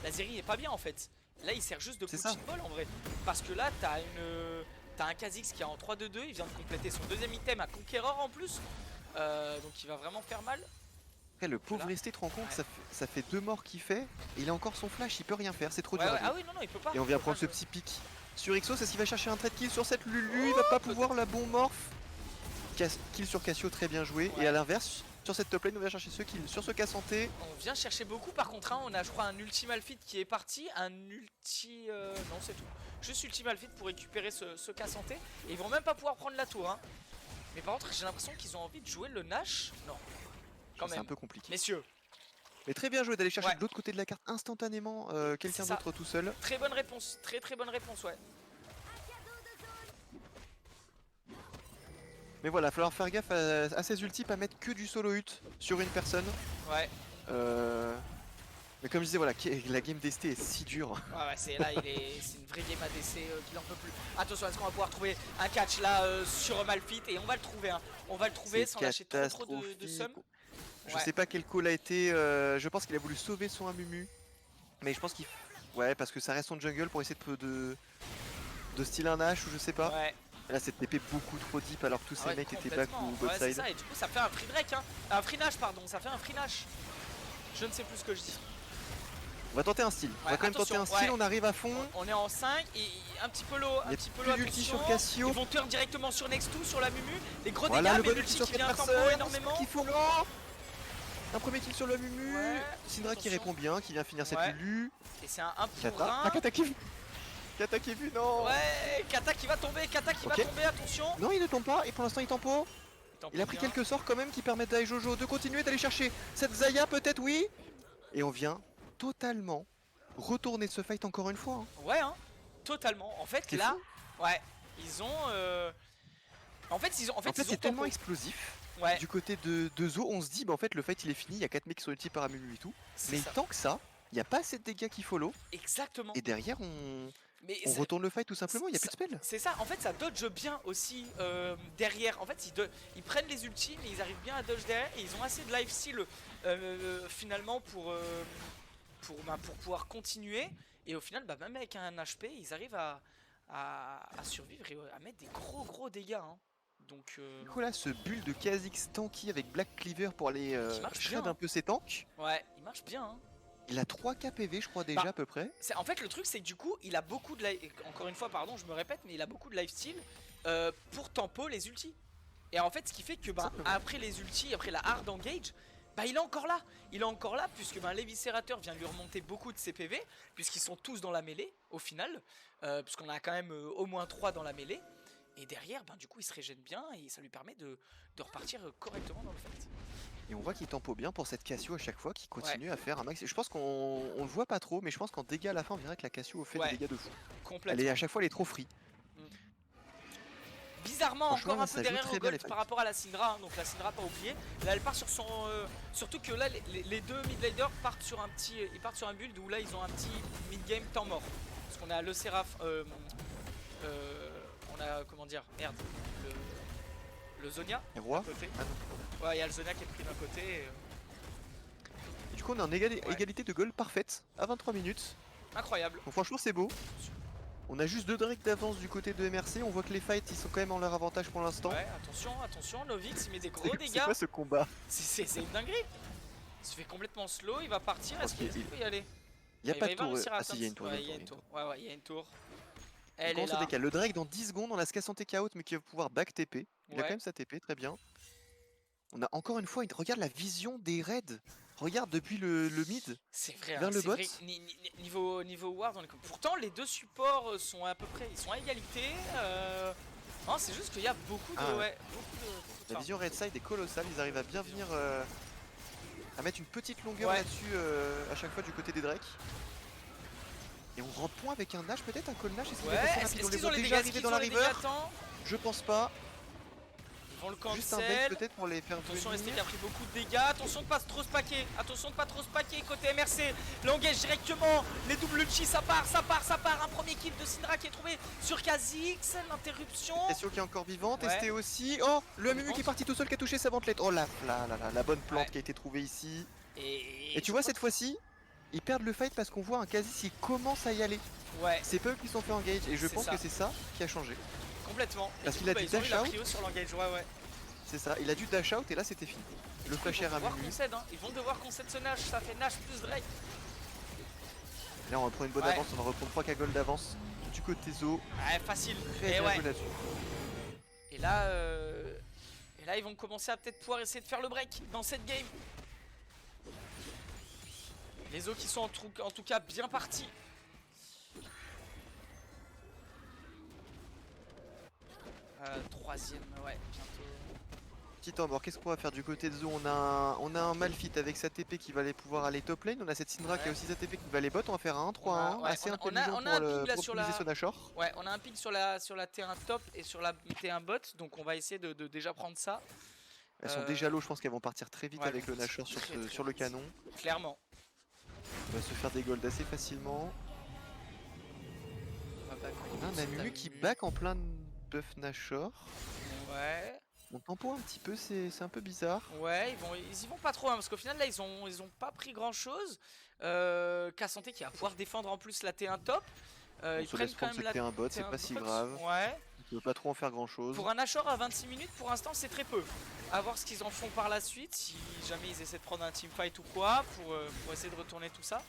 La Zeri est pas bien en fait. Là, il sert juste de C'est punching ball en vrai. Parce que là, t'as un Kha'Zix qui est en 3-2-2. Il vient de compléter son deuxième item à Conqueror en plus. Donc il va vraiment faire mal. Après, le pauvre resté, te rends compte, ça fait 2 morts qu'il fait. Et il a encore son flash, il peut rien faire, c'est trop dur. Ah oui, non, il peut pas. Et on vient prendre ce petit pic sur Ixo, c'est ce qu'il va chercher un trade kill sur cette Lulu. Il va pas pouvoir la bon morph. Kill sur Cassio, très bien joué. Ouais. Et à l'inverse, sur cette top lane, on vient chercher ce kill sur ce Kassanté. On vient chercher beaucoup. Par contre, hein, on a, je crois, un ulti Malphite qui est parti. Un ulti. Non, c'est tout. Juste ulti Malphite pour récupérer ce Kassanté. Et ils vont même pas pouvoir prendre la tour. Hein. Mais par contre, j'ai l'impression qu'ils ont envie de jouer le Nash. Non. Quand C'est même. un peu compliqué. Messieurs, Mais très bien joué d'aller chercher Ouais. de l'autre côté de la carte instantanément quelqu'un C'est ça. d'autre tout seul. très bonne réponse. Très bonne réponse, ouais. Mais voilà, il va falloir faire gaffe à ses ultis, pas mettre que du solo ult sur une personne. Ouais. Mais comme je disais, voilà, la game d'ST est si dure. Ouais, c'est là, c'est une vraie game ADC qu'il en peut plus. Attention, est-ce qu'on va pouvoir trouver un catch là sur Malphite? Et on va le trouver, hein. On va le trouver sans lâcher trop de catastrophique. sum. Je sais pas quel call a été. Je pense qu'il a voulu sauver son Amumu. Mais je pense qu'il. Ouais, parce que ça reste son jungle pour essayer de steal un Nash ou je sais pas. Ouais. Là, cette TP beaucoup trop deep alors que tous ces Ouais, mecs étaient back complètement. ou bot Ouais, c'est side. ça, et du coup ça fait un free break, hein. Un free nash, pardon, ça fait un free nash. Je ne sais plus ce que je dis. On va tenter un steal. On va Ouais, quand même tenter un attention, steal, ouais. on arrive à fond. On est en 5 et un petit peu low, Il y a plus d'ulti sur Cassio. Ils vont turn directement sur Nextu, sur la Mumu. Les gros Voilà dégâts, le mais bon ulti l'ulti sur qui 4 vient combo personnes. énormément. Qu'il faut un premier kill sur le Mumu. Ouais, Syndra qui attention. répond bien, qui vient finir cette Ouais. Lulu. Et c'est un 1 pour Kata. 1. Ah, Kata qui est vu. Kata qui est vu, non. Ouais, Kata qui va tomber, Kata qui Ok. va tomber, attention. Non, il ne tombe pas et pour l'instant il tempo. Il a pris bien. quelques sorts quand même qui permettent à Jojo de continuer d'aller chercher cette Xayah peut-être, oui. Et on vient totalement retourner ce fight encore une fois. Hein. Ouais, hein, totalement. En fait, C'est là, fou. ouais, ils ont. En fait, ils ont C'est tellement tempo. explosif. Ouais, Du côté de Zo, on se dit, bah en fait, le fight il est fini. Il y a 4 mecs qui sont ulti par Amumu et tout. c'est Mais ça. tant que ça, il n'y a pas assez de dégâts qui follow. Exactement. Et derrière, on Mais retourne le fight tout simplement. Il n'y a plus de spell. c'est ça, en fait ça dodge bien aussi derrière. En fait ils prennent les ultis mais ils arrivent bien à dodge derrière et ils ont assez de lifesteal finalement pour pouvoir continuer. Et au final même avec un HP ils arrivent à survivre et à mettre des gros dégâts. Hein. Donc Du coup là, ce build de Kha'Zix tanky avec Black Cleaver pour aller Qui marche shred bien. un peu ses tanks. ouais, il marche bien. Hein. Il a 3k PV je crois déjà Bah, à peu près. En fait le truc c'est que du coup il a beaucoup de encore une fois pardon je me répète mais il a beaucoup de lifesteal pour tempo les ultis. Et en fait ce qui fait que après les ultis, après la hard engage, il est encore là. Il est encore là puisque l'éviscérateur vient lui remonter beaucoup de ses PV puisqu'ils sont tous dans la mêlée au final. Puisqu'on a quand même au moins 3 dans la mêlée. Et derrière du coup il se régène bien et ça lui permet de repartir correctement dans le fight. Et on voit qu'il tempo bien pour cette Cassio à chaque fois qui continue à faire un max. Je pense qu'on le voit pas trop, mais je pense qu'en dégâts à la fin, on verrait que la Cassio fait des dégâts de fou. Complètement. À chaque fois, elle est trop free. Bizarrement encore un peu derrière au gold bien par rapport à la Syndra, hein, donc la Syndra pas oublié. Là elle part sur son... surtout que là les deux mid laners partent sur un petit... Ils partent sur un build où là ils ont un petit mid game temps mort. Parce qu'on a le Séraph... on a comment dire... Merde. Le Zonia. Et Roi côté. Ouais, il y a le Zonia qui est pris d'un côté. Et du coup on est en égalité de gold parfaite à 23 minutes. Incroyable. Donc franchement c'est beau. On a juste 2 Drake d'avance du côté de MRC, on voit que les fights ils sont quand même en leur avantage pour l'instant. Ouais, attention, Novix il met des gros dégâts. C'est quoi ce combat? C'est une dinguerie. Il se fait complètement slow, il va partir, est-ce qu'il peut y aller? Il y a pas de tour. Ah si, il y a une tour. Ouais, il y a une tour. Ouais, il y a une tour. Elle est là. Le Drake dans 10 secondes, on a Skassanté KO mais qui va pouvoir back TP. Il a quand même sa TP, très bien. On a encore une fois, regarde la vision des raids. Regarde depuis le mid. C'est vrai, vers le bot. Vrai. Niveau ward, on est comme... Pourtant les deux supports sont à peu près, ils sont à égalité. Non, c'est juste qu'il y a beaucoup de, la vision red side est colossale. Ils arrivent à bien venir à mettre une petite longueur là-dessus à chaque fois du côté des Drake. Et on rentre point avec un Nash, peut-être un call Nash. Est-ce qu'ils ont les déjà arrivés dans la river? Je pense pas. Ils vont le cancel. Juste un bait peut-être pour les faire attention, ST qui a pris beaucoup de dégâts. Attention de pas trop se paquer. Attention de pas trop se paquer côté MRC. L'engage directement. Les double chi, ça part. Un premier kill de Syndra qui est trouvé sur Kha'Zix. L'interruption. Cassio qui est encore vivante. ST aussi. Oh, le MMU qui est parti tout seul, qui a touché sa ventelette. Oh la bonne plante qui a été trouvée ici. Et tu vois cette fois-ci, ils perdent le fight parce qu'on voit un Kha'Zix qui commence à y aller. C'est pas eux qui sont fait engage. Et je pense que c'est ça qui a changé. Complètement. Parce qu'il a dû dash out. Sur l'engage, C'est ça, il a dû dash out et là c'était fini. Le flasher a mis. Ils vont devoir concède ce Nash, ça fait Nash plus Drake. Là on va prendre une bonne avance, on va reprendre 3 K gold d'avance du côté Zo. Ouais, facile. Très bien joué là-dessus. Et là ils vont commencer à peut-être pouvoir essayer de faire le break dans cette game. Les Zo qui sont en tout cas bien partis. Troisième, bientôt. Petit temps mort, qu'est-ce qu'on va faire du côté de Zo? On a un Malphite avec sa TP qui va aller pouvoir aller top lane. On a cette Syndra qui a aussi sa TP qui va aller bot. On va faire un 1-3-1 assez intelligent pour optimiser son Nashor. Ouais, on a un ping sur la T1 top et sur la T1 bot. Donc on va essayer de déjà prendre ça. Elles sont déjà low, je pense qu'elles vont partir très vite avec le Nashor sur le canon. Clairement. On va se faire des golds assez facilement. On a un Amumu qui back en plein buff Nashor. Ouais. On tempo un petit peu, c'est un peu bizarre. Ouais, ils y vont pas trop, hein, parce qu'au final là ils ont pas pris grand chose. Cassante qui va pouvoir défendre en plus la T1 top. Ils prennent quand même la T1 bot, c'est pas si grave. Ouais. On peut pas trop en faire grand chose. Pour un Nashor à 26 minutes, pour l'instant c'est très peu. À voir ce qu'ils en font par la suite, si jamais ils essaient de prendre un teamfight ou quoi, pour essayer de retourner tout ça.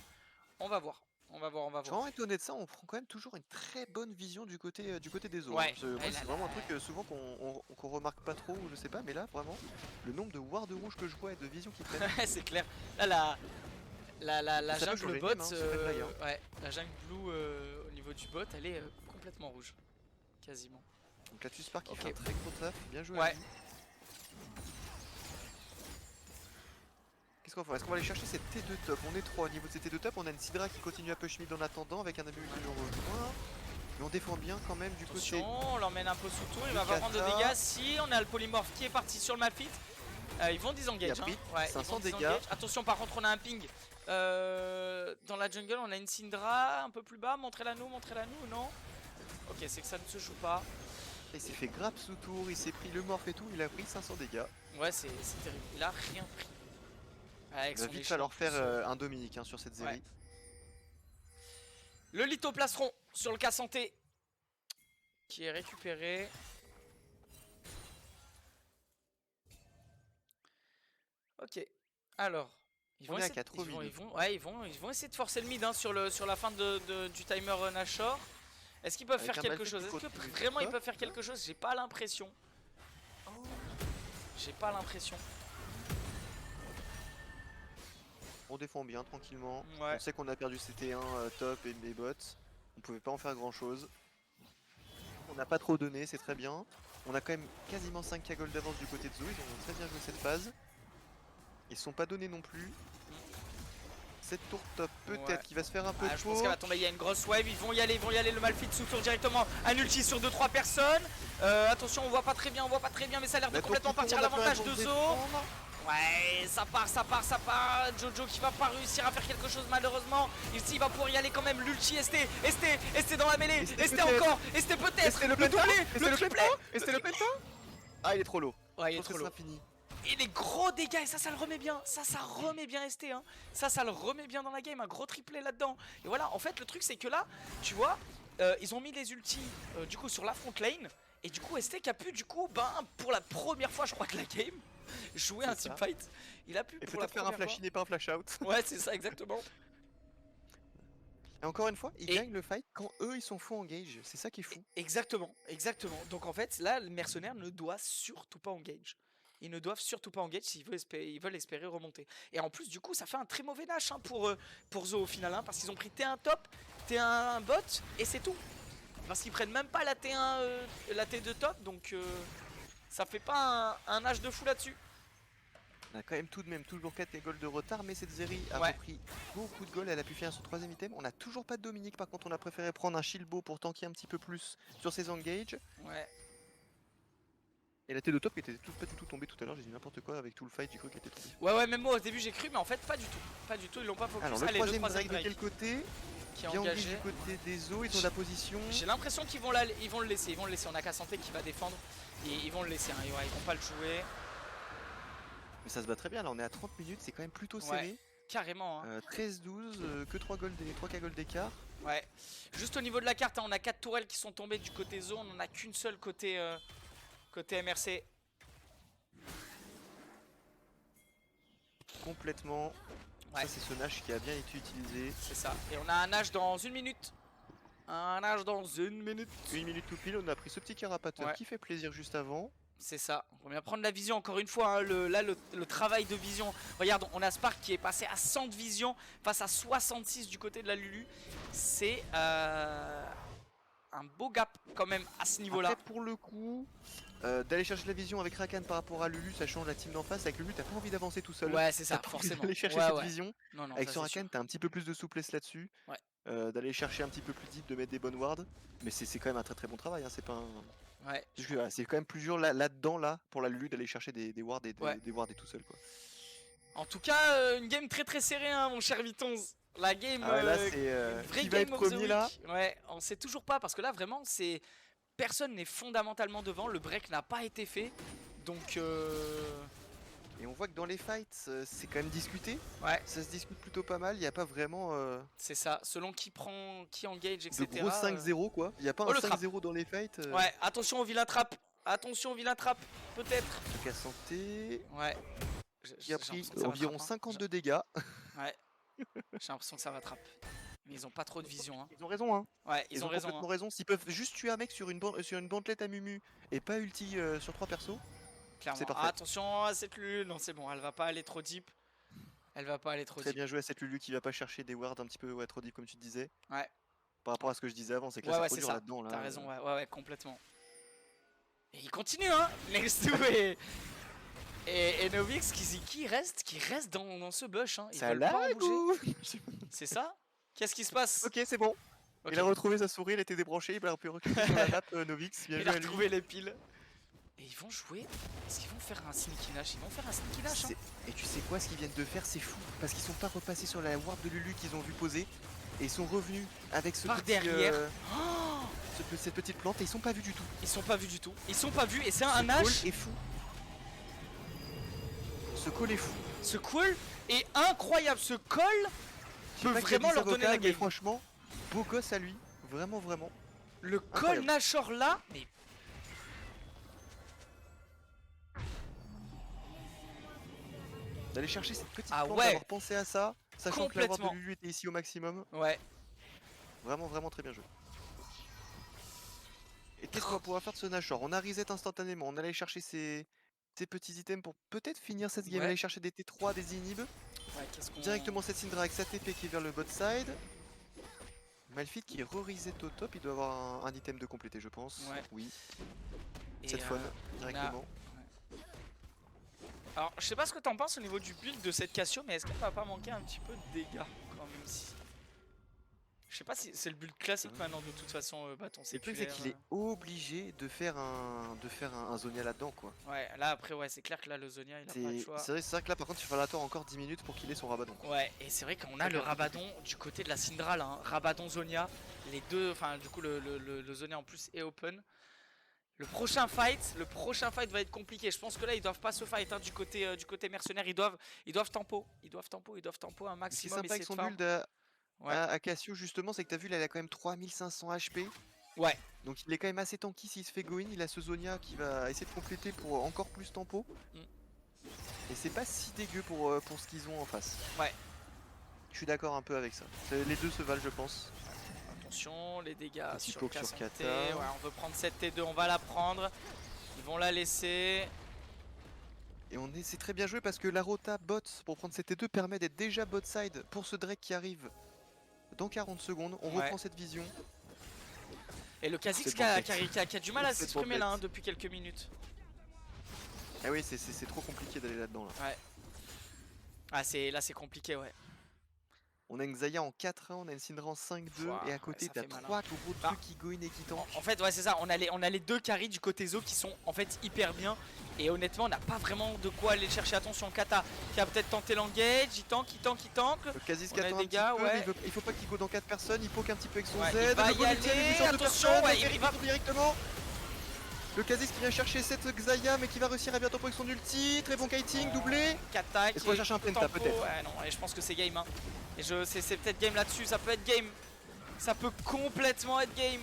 On va voir. On va voir. Je suis vraiment étonné de ça, on prend quand même toujours une très bonne vision du côté des Zo. Ouais. C'est vraiment un truc souvent qu'on remarque pas trop, ou je sais pas, mais là vraiment, le nombre de wards rouges que je vois et de visions qui prennent. C'est clair. Là la jungle bot, la jungle blue au niveau du bot, elle est complètement rouge. Quasiment. Donc là tu Spark qui fait un très gros taf, bien joué à lui. Qu'est-ce qu'on va faire? Est-ce qu'on va aller chercher cette T2 top? On est 3 au niveau de cette T2 top, on a une Syndra qui continue à push mid en attendant avec un Amumu qui nous rejoint. Mais on défend bien quand même du côté. On l'emmène un peu sous tour, il va pas prendre de dégâts. Si, on a le polymorphe qui est parti sur le Malphite. Ils vont disengage. 500 dégâts. Attention, par contre, on a un ping. Dans la jungle, on a une Syndra un peu plus bas. Montrez-la nous, non? Ok, c'est que ça ne se joue pas. Il s'est fait grappe sous tour, il s'est pris le morph et tout, il a pris 500 dégâts. Ouais, c'est terrible. Il a rien pris. Il va vite falloir faire un Dominique sur cette série. Le lithoplastron sur le Cassante qui est récupéré. Ok, alors ils vont essayer de forcer le mid sur la fin du timer Nashor. Est-ce qu'ils peuvent faire quelque chose? Est-ce que vraiment ils peuvent faire quelque chose? J'ai pas l'impression. On défend bien tranquillement. On sait qu'on a perdu CT1 top et mes bots. On pouvait pas en faire grand chose. On n'a pas trop donné, c'est très bien. On a quand même quasiment 5k gold d'avance du côté de Zo, ils ont très bien joué cette phase. Ils se sont pas donnés non plus. Cette tour top, peut-être Ouais. qu'il va se faire un peu Ah, je pense faux. qu'elle va tomber, il y a une grosse wave, ils vont y aller, le Malphite sous tour directement, un ulti sur 2-3 personnes. Attention, on voit pas très bien, mais ça a l'air de complètement partir à l'avantage de Zo. Ouais, ça part. Jojo qui va pas réussir à faire quelque chose malheureusement. Ici, il va pouvoir y aller quand même. L'ulti, ST dans la mêlée. ST encore. ST peut-être. Le triplé. le penta. Ah, il est trop low. Ouais, il est Je pense trop que low. ça sera fini. Et les gros dégâts, et ça le remet bien. Ça remet bien ST. Hein. Ça le remet bien dans la game. Un gros triplé là-dedans. Et voilà, en fait, le truc, c'est que là, tu vois, ils ont mis les ultis du coup sur la front lane. Et du coup, ST qui a pu, du coup, pour la première fois, je crois, de la game, jouer un teamfight. Il a pu Et pour la peut-être faire un première flash fois. in et pas un flash out. Ouais, c'est ça, exactement. Et encore une fois, ils gagnent le fight quand eux ils sont full engage. C'est ça qui est fou. Exactement. Donc en fait, là, le mercenaire ne doit surtout pas engage. Ils ne doivent surtout pas engage s'ils veulent espérer remonter. Et en plus, du coup, ça fait un très mauvais dash hein, pour Zo au final. Hein, parce qu'ils ont pris T1 top, T1 bot, et c'est tout. Parce qu'ils prennent même pas la T1, la T2 top. Donc ça fait pas un dash de fou là-dessus. On a quand même tout de même toujours 4 gold de retard, mais cette Zeri a Ouais. repris beaucoup de gold, elle a pu finir son 3ème item. On a toujours pas de Dominique, par contre on a préféré prendre un Shilbo pour tanker un petit peu plus sur ses engages. Ouais. Et la T2 top qui était pas du tout tombée tout à l'heure, j'ai dit n'importe quoi avec tout le fight, j'ai cru qu'elle était tombée. Ouais, même moi au début j'ai cru, mais en fait pas du tout. Pas du tout, ils l'ont pas focus. Alors le Allez, troisième Drake Drake de quel côté? qui est Bien engagé engagé. du côté des eaux, ils ont la position. J'ai l'impression qu'ils vont, ils vont le laisser. On a qu'à Santé qui va défendre. Et ils vont le laisser. Hein. Ouais, ils vont pas le jouer. Mais ça se bat très bien, là on est à 30 minutes, c'est quand même plutôt serré. Ouais, carrément. Hein. 13-12, que 3K gold d'écart. Ouais. Juste au niveau de la carte, hein, on a 4 tourelles qui sont tombées du côté Zo. On en a qu'une seule côté, côté MRC. Complètement. Ouais. Ça c'est ce Nash qui a bien été utilisé. C'est ça. Et on a un Nash dans 1 minute. Un Nash dans 1 minute. 1 minute tout pile, on a pris ce petit carapateur qui fait plaisir juste avant. C'est ça, on vient prendre la vision encore une fois, hein, le travail de vision. Regarde, on a Spark qui est passé à 100 de vision face à 66 du côté de la Lulu. C'est un beau gap quand même à ce niveau-là. Pour le coup, d'aller chercher la vision avec Rakan par rapport à Lulu, ça change la team d'en face. Avec Lulu, t'as pas envie d'avancer tout seul. Ouais, c'est ça, t'as forcément. D'aller chercher cette vision. Non, avec son Rakan, t'as un petit peu plus de souplesse là-dessus. Ouais. D'aller chercher un petit peu plus deep, de mettre des bonnes wards. Mais c'est quand même un très bon travail, hein, c'est pas un... Ouais. C'est quand même plus dur là-dedans, là, pour la Lulu, d'aller chercher des wards et des wards et tout seul, quoi. En tout cas, une game très serrée, hein, mon cher Vitonz. La game, là, c'est vraie qui va game être of the premier week. là. Ouais, on sait toujours pas parce que là, vraiment, c'est personne n'est fondamentalement devant. Le break n'a pas été fait, donc. Et on voit que dans les fights, c'est quand même discuté. Ouais. Ça se discute plutôt pas mal. Il n'y a pas vraiment. C'est ça. Selon qui prend, qui engage, etc. De gros 5-0 quoi. Il n'y a pas un 5-0 dans les fights. Ouais. Attention au vilain trap. Attention au vilain trap. Peut-être. Truc à santé. Ouais. Qui a pris environ 52 dégâts. Ouais. J'ai l'impression que ça rattrape. Mais ils ont pas trop de vision. Hein. Ils ont raison, hein. Ouais, ils ont raison. Complètement raison. S'ils peuvent juste tuer un mec sur une bandelette à Mumu et pas ulti sur 3 persos. Clairement. C'est parfait. Attention à cette Lulu. Non, c'est bon. Elle va pas aller trop deep. Elle va pas aller trop Très deep. bien joué à cette Lulu qui va pas chercher des wards un petit peu trop deep comme tu disais. Ouais. Par rapport à ce que je disais avant, c'est que là, c'est trop dur là-dedans. T'as raison, ouais, complètement. Et il continue, hein. Next to et Novix qui reste dans ce bush. Hein. Ça lag ou... C'est ça? Qu'est-ce qui se passe? Ok, c'est bon. Okay. Il a retrouvé sa souris, elle était débranchée, il a pu reculer sur la map Novix. Il a retrouvé les piles. Et ils vont jouer. Est-ce qu'ils vont faire un sneaky nash? Ils vont faire un sneaky nash. Hein. Et tu sais quoi, ce qu'ils viennent de faire, c'est fou. Parce qu'ils sont pas repassés sur la ward de Lulu qu'ils ont vu poser. Et ils sont revenus avec ce par petit, derrière. Cette petite plante et ils sont pas vus du tout. Ils sont pas vus du tout. Ils sont pas vus et c'est un nash. Est fou. Ce call est fou. Ce call est incroyable. Ce call peut vraiment leur donner la game. Franchement, beau gosse à lui. Vraiment. Le call Nashor là. Mais... D'aller chercher cette petite plante, d'avoir pensé à ça, sachant que la ward de Lulu était ici au maximum. Ouais. Vraiment très bien joué. Et qu'est-ce qu'on va pouvoir faire de ce Nashor? On a reset instantanément, on allait chercher ces petits items pour peut-être finir cette game, aller chercher des T3, des inhibs. Directement cette Syndra avec sa TP qui est vers le bot side. Malphite qui est re-reset au top, il doit avoir un item de compléter je pense. Ouais. Oui. Et cette faune directement. Alors, je sais pas ce que t'en penses au niveau du build de cette Cassio, mais est-ce qu'elle va pas manquer un petit peu de dégâts quand même si... Je sais pas si c'est le build classique maintenant de toute façon, bâton Le truc c'est séculaire. qu'il est obligé de faire un Zonia là-dedans quoi. Ouais, là après, ouais, c'est clair que là, le Zonia, il a pas le choix. C'est vrai que là par contre il va attendre encore 10 minutes pour qu'il ait son Rabadon. Ouais, et c'est vrai qu'on a le Rabadon du côté de la Syndra là, hein. Rabadon Zonia, les deux, enfin du coup le Zonia en plus est open. Le prochain fight va être compliqué. Je pense que là ils doivent pas se fight hein, du côté mercenaire, ils doivent tempo un maximum. Ce qui est sympa avec son farm. build Ouais. à Cassio justement, c'est que t'as vu là il a quand même 3500 HP. Ouais. Donc il est quand même assez tanky s'il se fait go in, il a ce Zonia qui va essayer de compléter pour encore plus tempo. Et c'est pas si dégueu pour ce qu'ils ont en face. Ouais. Je suis d'accord un peu avec ça. Les deux se valent je pense. Attention, les dégâts Petit sur poke sur Kata. Kata. Ouais, on veut prendre cette T2, on va la prendre. Ils vont la laisser. Et c'est très bien joué parce que la rota bot pour prendre cette T2 permet d'être déjà bot side pour ce Drake qui arrive dans 40 secondes. On reprend cette vision. Et le Kha'Zix qui a du mal à s'exprimer là hein, depuis quelques minutes. Ah oui, c'est trop compliqué d'aller là-dedans là. Ouais. Ah là c'est compliqué ouais. On a une Xayah en 4-1, on a une Syndra en 5-2 et à côté t'as 3 gros trucs qui go in et qui tankent. En fait ouais c'est ça, on a les deux carries du côté Zo qui sont en fait hyper bien. Et honnêtement on n'a pas vraiment de quoi aller chercher. Attention Kata qui a peut-être tenté l'engage, il tank. Le Kha'Zix qui attend un petit peu, mais il faut pas qu'il go dans 4 personnes, il poke un petit peu avec son Z. Il va y aller, attention, il va directement. Le Kha'Zix qui vient chercher cette Xayah mais qui va réussir à bien tempo avec son ulti. Très bon kiting, doublé. Kata Est-ce qu'on va chercher un penta peut-être? Ouais non, et je pense que c'est game hein. Et c'est peut-être game là-dessus, ça peut être game. Ça peut complètement être game.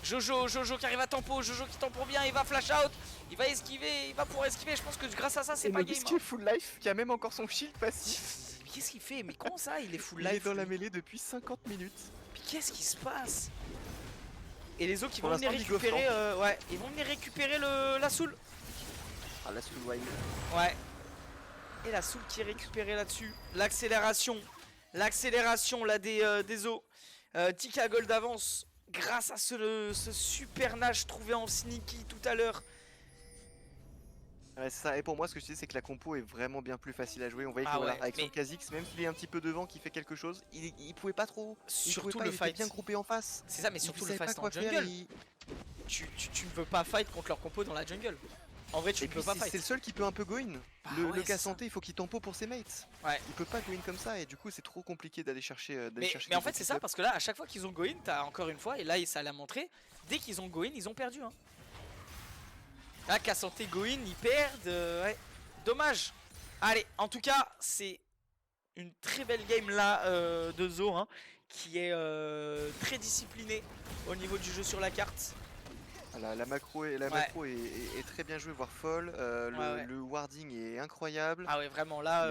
Jojo qui arrive à tempo, Jojo qui tempo bien, il va flash out. Il va esquiver, il va pouvoir esquiver, je pense que grâce à ça c'est pas game. Qui est full life, qui a même encore son shield passif. Mais qu'est-ce qu'il fait? Mais comment ça il est full life? Il est dans la mêlée depuis 50 minutes. Mais qu'est-ce qui se passe? Et les autres qui vont venir récupérer, ouais, ils vont venir récupérer la soul. Ah la soul wine. Ouais. Et la soul qui est récupérée là-dessus. L'accélération là des os. Tika Gold avance grâce à ce super nage trouvé en sneaky tout à l'heure. Ouais, ça. Et pour moi, ce que je dis, c'est que la compo est vraiment bien plus facile à jouer. On voyait avec son Kha'Zix, même s'il est un petit peu devant, qui fait quelque chose, il pouvait pas trop. Surtout il le fight. était bien groupé en face. C'est ça, mais surtout le fight en jungle. Faire, tu ne veux pas fight contre leur compo dans la jungle. En vrai, tu ne peux pas fight. C'est le seul qui peut un peu go in. Le cas santé, il faut qu'il tempo pour ses mates. Ouais. Il peut pas go in comme ça, et du coup, c'est trop compliqué d'aller chercher. Mais en fait, c'est ça, parce que là, à chaque fois qu'ils ont go in, t'as encore une fois, et là, ça l'a montré, dès qu'ils ont go in, ils ont perdu. Hein. Là, Casanté go in, ils perdent. Ouais. Dommage. Allez, en tout cas, c'est une très belle game là de Zo, hein, qui est très disciplinée au niveau du jeu sur la carte. La macro est très bien jouée, voire folle. Le warding est incroyable. Ah ouais, vraiment là.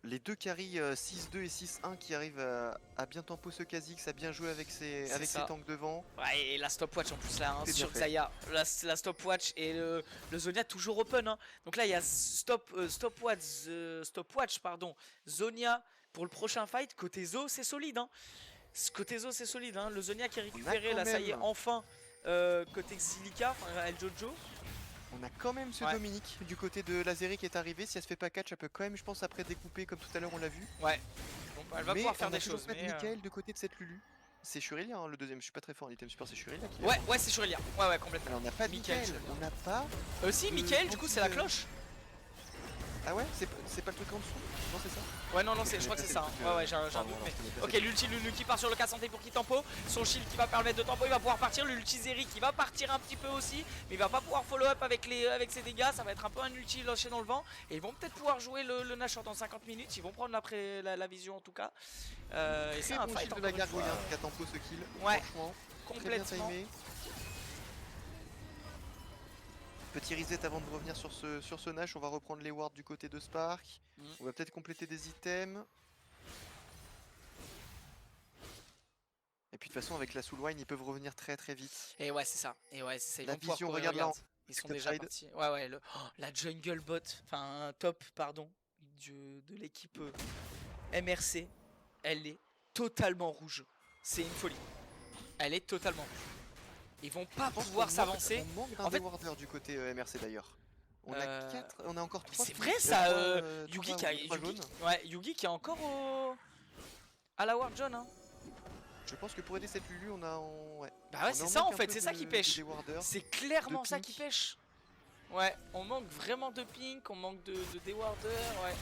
Les deux carries 6-2 et 6-1 qui arrivent à bien tempo ce Kha'Zix, à bien jouer avec ses tanks devant. Ouais, et la stopwatch en plus là, hein, sur Xayah. La stopwatch et le Zonia toujours open. Hein. Donc là, il y a stopwatch, Zonia pour le prochain fight. Côté Zo, c'est solide. Hein. Côté Zo, c'est solide. Hein. Le Zonia qui est récupéré, là, ça y est, enfin. Côté Xilica, El Jojo. On a quand même ce Dominique du côté de Lazeri qui est arrivé. Si elle se fait pas catch, elle peut quand même, je pense, après découper comme tout à l'heure, on l'a vu. Ouais. Bon, elle va pouvoir faire des choses. Mais Michael de côté de cette Lulu. C'est Shurelia, hein, le deuxième. Je suis pas très fort en item support, c'est Shurelia qui ouais, c'est Shurelia. Ouais, complètement. Alors on n'a pas de Michael. On n'a pas. Si, Michael, du coup, c'est la cloche. Ah ouais, c'est pas le truc en dessous? Non, c'est ça? Ouais, non, je crois que c'est ça. Hein. Ouais, j'ai un doute. Mais... Ok, l'ulti Lulu qui part sur le cas santé pour qu'il tempo. Son shield qui va permettre de tempo, il va pouvoir partir. L'ulti Zeri qui va partir un petit peu aussi. Mais il va pas pouvoir follow up avec ses dégâts. Ça va être un peu un ulti lâché dans le vent. Et ils vont peut-être pouvoir jouer le Nash dans 50 minutes. Ils vont prendre la vision en tout cas. Et c'est un fight de la gargouille qui a tempo ce kill. Ouais, franchement, complètement. Petit reset avant de revenir sur ce Nash, on va reprendre les wards du côté de Spark. On va peut-être compléter des items. Et puis de toute façon avec la Soulwine ils peuvent revenir très vite. Et ouais c'est ça, Ils la vont vision, regarde là. Ils sont déjà partis. Ouais, la jungle bot, enfin top pardon, de l'équipe MRC, elle est totalement rouge. C'est une folie. Elle est totalement rouge. Ils vont pas pouvoir s'avancer. On manque d'un warders du côté MRC d'ailleurs. On a 4, on a encore 3. C'est vrai ça, Yugi qui a ouais, Yugi qui est encore à la Warp Zone hein. Je pense que pour aider cette Lulu, on a ouais. Bah ouais, c'est ça en fait, c'est ça qui pêche. C'est clairement ça qui pêche. Ouais, on manque vraiment de pink, on manque de Dewarder, ouais.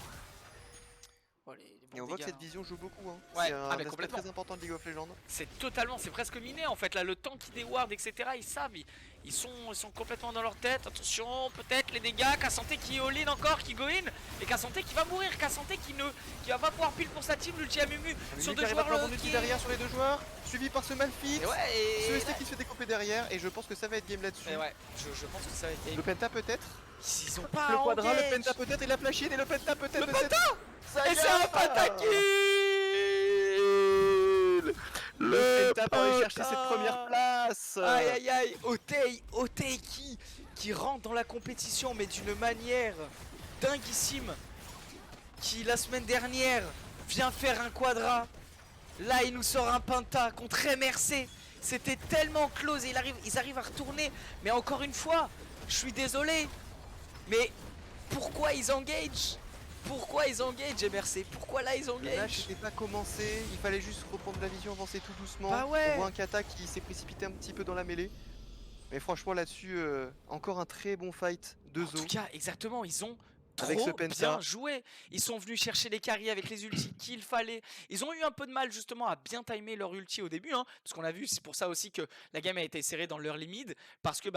Oh, et on voit que cette vision joue beaucoup hein. Ouais, c'est un aspect très important de League of Legends. C'est totalement, c'est presque miné en fait, là le temps qui déward etc, ils savent, ils sont complètement dans leur tête, attention, peut-être les dégâts, Cassante qui est all-in encore, qui go in, et Cassante qui va mourir, Cassante qui va pas pouvoir pile pour sa team, l'ulti à Mumu sur deux joueurs qui derrière sur les deux joueurs, suivi par ce Malfix, ce ST qui se fait découper derrière, et je pense que ça va être game là-dessus. Ouais, je pense que ça va être game. Le Penta peut-être. Ils ont pas le quadra, le Penta peut-être, et la flashine, et le Penta peut-être. Le Penta. Et c'est un pentakill. Le Penta pour aller chercher cette première place. Aïe aïe aïe, Otei qui rentre dans la compétition mais d'une manière dinguissime. Qui la semaine dernière vient faire un quadra. Là il nous sort un penta contre MRC. C'était tellement close et ils arrivent à retourner. Mais encore une fois, je suis désolé. Mais pourquoi ils engagent? Pourquoi ils engagent MRC? Pourquoi là ils engagent? Le match n'était pas commencé, il fallait juste reprendre la vision, avancer tout doucement. Bah ouais. On voit un Kata qui s'est précipité un petit peu dans la mêlée. Mais franchement là-dessus, encore un très bon fight de Zo. En tout cas, exactement, ils ont trop bien joué. Ils sont venus chercher les carries avec les ultis qu'il fallait. Ils ont eu un peu de mal justement à bien timer leur ulti au début, hein, parce qu'on a vu, c'est pour ça aussi que la game a été serrée dans l'early mid, parce que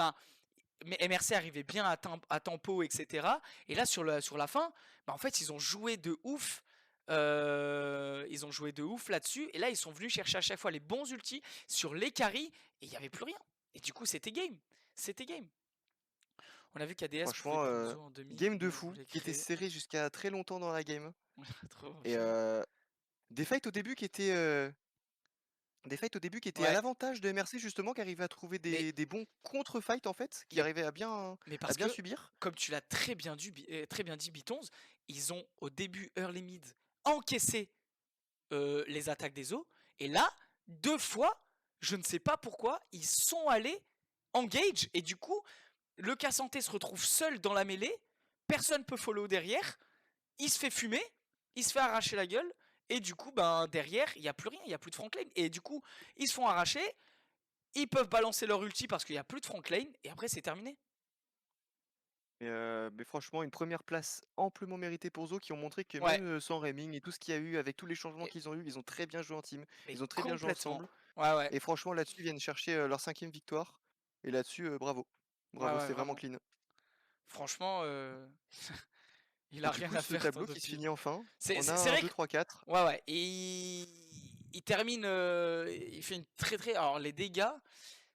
mais MRC arrivait bien à tempo, etc. Et là, sur la fin, en fait, ils ont joué de ouf. Ils ont joué de ouf là-dessus. Et là, ils sont venus chercher à chaque fois les bons ultis sur les carries. Et il n'y avait plus rien. Et du coup, c'était game. C'était game. On a vu qu'ADS franchement, game de fou, qui était serré jusqu'à très longtemps dans la game. Et des fights au début qui étaient... à l'avantage de MRC justement, qui arrivait à trouver des bons contre-fights en fait, qui arrivaient à bien subir. Comme tu l'as très bien dit Bitons, ils ont au début early mid encaissé les attaques des eaux, et là, 2 fois, je ne sais pas pourquoi, ils sont allés engage, et du coup, le Cassante se retrouve seul dans la mêlée, personne peut follow derrière, il se fait fumer, il se fait arracher la gueule, et du coup, derrière, il n'y a plus rien, il n'y a plus de Franklin. Et du coup, ils se font arracher, ils peuvent balancer leur ulti parce qu'il n'y a plus de Franklin, et après, c'est terminé. Mais franchement, une première place amplement méritée pour Zo, qui ont montré que même sans Reming et tout ce qu'il y a eu, avec tous les changements qu'ils ont eu, ils ont très bien joué en team, ils ont très bien joué ensemble. Et franchement, là-dessus, ils viennent chercher leur 5e victoire. Et là-dessus, bravo. Bravo, c'est vraiment clean. Franchement, il a rien à faire. Ce tableau qui se finit enfin. C'est on a vrai 2, 3, 4. Ouais. Et il termine, il fait une très... Alors les dégâts,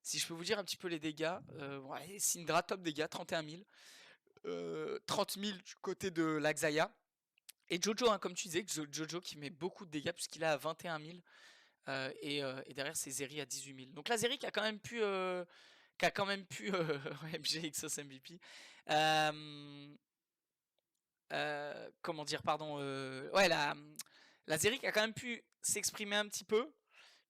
si je peux vous dire un petit peu les dégâts, Syndra top dégâts, 31 000. 30 000 du côté de l'Axaya. Et Jojo, hein, comme tu disais, Jojo qui met beaucoup de dégâts puisqu'il est à 21 000. Et derrière c'est Zeri à 18 000. Donc là Zeri qui a quand même pu MG Exos MVP. Comment dire, pardon. Ouais, la Zeri qui a quand même pu s'exprimer un petit peu,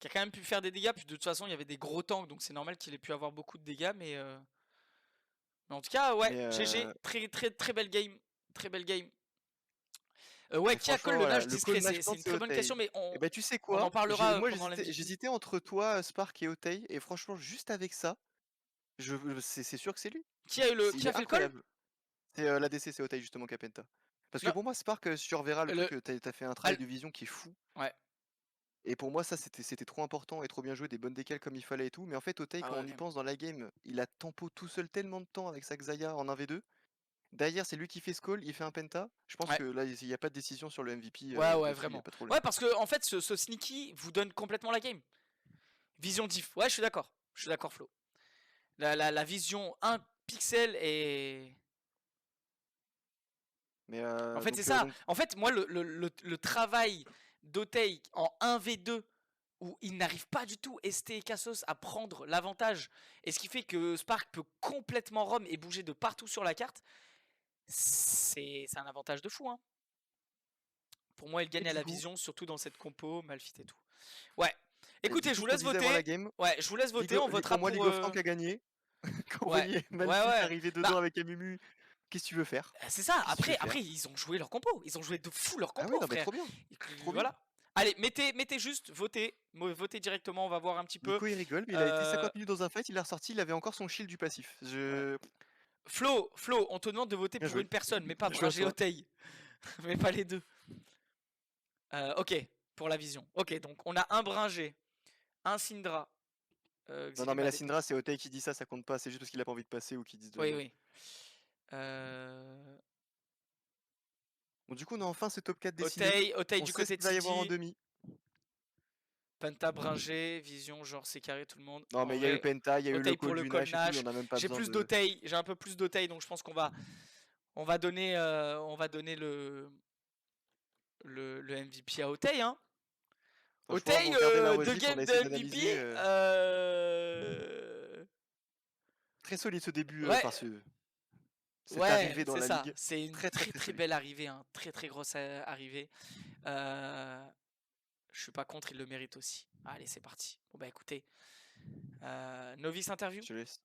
qui a quand même pu faire des dégâts. Puis de toute façon il y avait des gros tanks, donc c'est normal qu'il ait pu avoir beaucoup de dégâts. Mais en tout cas, ouais, GG, très belle game. Très belle game. Ouais, qui a call le Nash discret? C'est une très bonne question, mais tu sais quoi, on en parlera. Moi, j'hésitais entre toi, Spark et Otei, et franchement, juste avec ça, c'est sûr que c'est lui. Qui a fait le call? C'est l'ADC, c'est Otei justement, Capenta. Parce que pour moi, Spark, si tu reverras le truc, t'as fait un travail de vision qui est fou. Ouais. Et pour moi, ça, c'était trop important et trop bien joué, des bonnes décales comme il fallait et tout. Mais en fait, Otei, quand on y pense dans la game, il a tempo tout seul tellement de temps avec sa Xayah en 1v2. Derrière, c'est lui qui fait Skull, il fait un penta. Je pense que là, il n'y a pas de décision sur le MVP. Ouais, vraiment. Ouais, parce que en fait, ce sneaky vous donne complètement la game. Vision diff. Ouais, je suis d'accord. Je suis d'accord, Flo. La vision 1 pixel et... Mais en fait, c'est ça. En fait, moi, le travail d'Otei en 1v2, où il n'arrive pas du tout, ST et Cassos, à prendre l'avantage, et ce qui fait que Spark peut complètement roam et bouger de partout sur la carte, c'est un avantage de fou. Hein. Pour moi, il gagne à la vision, surtout dans cette compo, Malphite et tout. Ouais. Écoutez, je vous laisse voter. Ouais, je vous laisse voter. On votera pour moi, League of Frank a gagné. Quand vous voyez Malphite arriver dedans avec Amumu Qu'est-ce que tu veux faire? C'est ça, Qu'est-ce que tu veux après, faire? ils ont joué leur compo. Ils ont joué de fou leur Ah compo, oui, non, mais frère. trop bien. Trop bien. Voilà. Allez, mettez juste, votez directement, on va voir un petit peu. Nico il rigole, mais il a été 50 minutes dans un fight, il est ressorti, il avait encore son shield du passif. Flo, on te demande de voter Bien pour joué. une personne, mais pas Bien joué à Bringé toi. Otei. Mais pas les deux. Ok, pour la vision. Ok, donc on a un Bringé, un Syndra. Non, mais la Syndra, c'est Otei qui dit ça, ça compte pas. C'est juste parce qu'il a pas envie de passer ou qu'il dise de Oui, non. oui. Bon, du coup, on a enfin ce top 4 dessiné. Otei On du sait ce côté qu'il de va y avoir en City. demi. Penta, Bringé, Vision, genre c'est carré tout le monde. Non, En mais il y a eu vrai, le Penta, il y a eu le Otei pour call le du call Nash et tout, Nash. on a même pas J'ai besoin plus de. d'Otei, j'ai un peu plus d'Otei, donc je pense on va donner le MVP à Otei, hein. Franchement, Otei, vous regardez la 2 rediff, on a games de essayé MVP. d'analyser. Très solide ce début, Ouais, enfin cette ouais, arrivée dans c'est la ça. ligue. C'est une Très très très très très solide. belle arrivée, hein. Très très grosse arrivée. Je suis pas contre, il le mérite aussi. Allez, c'est parti. Bon bah écoutez, Novice interview. Je te laisse.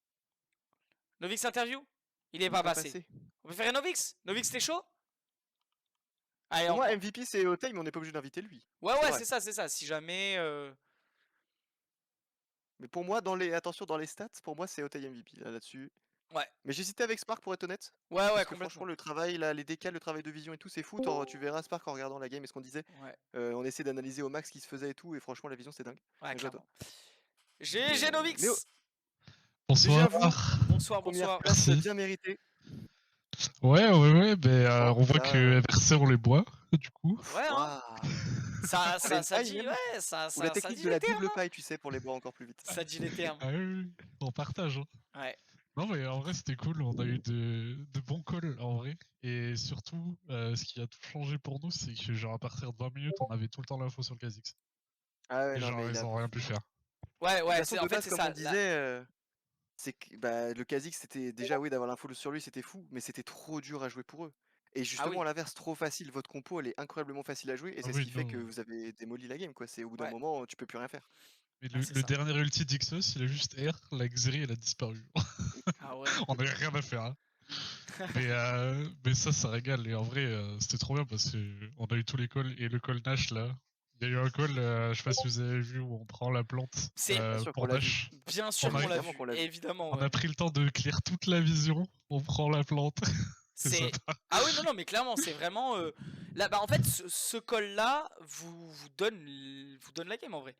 Novix interview. Il est Il est pas pas passé. passé. On peut faire un Novix. Novix, t'es chaud? Allez, Pour on moi, prend. MVP c'est Otei, mais on n'est pas obligé d'inviter lui. Ouais, C'est ouais, vrai. c'est ça. Si jamais. Mais pour moi, attention, dans les stats, pour moi, c'est Otei MVP là-dessus. Ouais, Mais j'hésitais avec Spark pour être honnête. ouais, Parce que franchement, complètement. le travail, là, les décals, le travail de vision et tout, c'est fou. Tu verras Spark en regardant la game et ce qu'on disait. Ouais, On essaie d'analyser au max ce qui se faisait et tout. Et franchement, la vision, c'est dingue. ouais, Bien joué à toi. clairement. GG Novix. GG à Bonsoir. vous. Bonsoir, Première bonsoir. place Merci. bien méritée. Ouais, ben, on voit Là, que MRC on les boit, du coup. Ouais, hein. Waouh. Ça paille dit, même. ouais, Ou la ça technique dit de les la termes, double hein. paille, tu sais, pour les boire encore plus vite. Ça dit les termes. Ah oui, on partage. Hein. Ouais. Non, mais en vrai, c'était cool. On a eu de bons calls, en vrai. Et surtout, ce qui a tout changé pour nous, c'est que, genre, à partir de 20 minutes, on avait tout le temps l'info sur le Kha'Zix. Ah ouais, Et non, genre, mais il ils a. ont rien pu faire. Ouais, De toute ouais, façon, en de fait, base, c'est comme on ça. disait, c'est que bah, le Kha'Zix, c'était déjà, oui, d'avoir l'info sur lui, c'était fou, mais c'était trop dur à jouer pour eux. Et Ah justement, oui. à l'inverse, trop facile. Votre compo, elle est incroyablement facile à jouer, et Ah c'est ce oui, qui fait que non. vous avez démoli la game, quoi. C'est au bout d'un Ouais. moment, tu peux plus rien faire. Mais Ouais, c'est le ça. dernier ulti d'Ixos, il a juste R, la Xeri, elle a disparu. Ah ouais. On avait rien à faire. Hein. Mais ça régale. Et en vrai, c'était trop bien parce qu'on a eu tous les calls. Et le call Nash, là, il y a eu un call, je sais pas si vous avez vu, où on prend la plante C'est Bien sûr qu'on pour l'a vu. Nash. bien Bien sûr On a, qu'on l'a évidemment vu. qu'on l'a vu. Évidemment, on ouais. a pris le temps de clear toute la vision. On prend la plante. C'est C'est. sympa. Ah oui, non, mais clairement, c'est vraiment. Là, bah, en fait, ce call-là vous donne la game en vrai.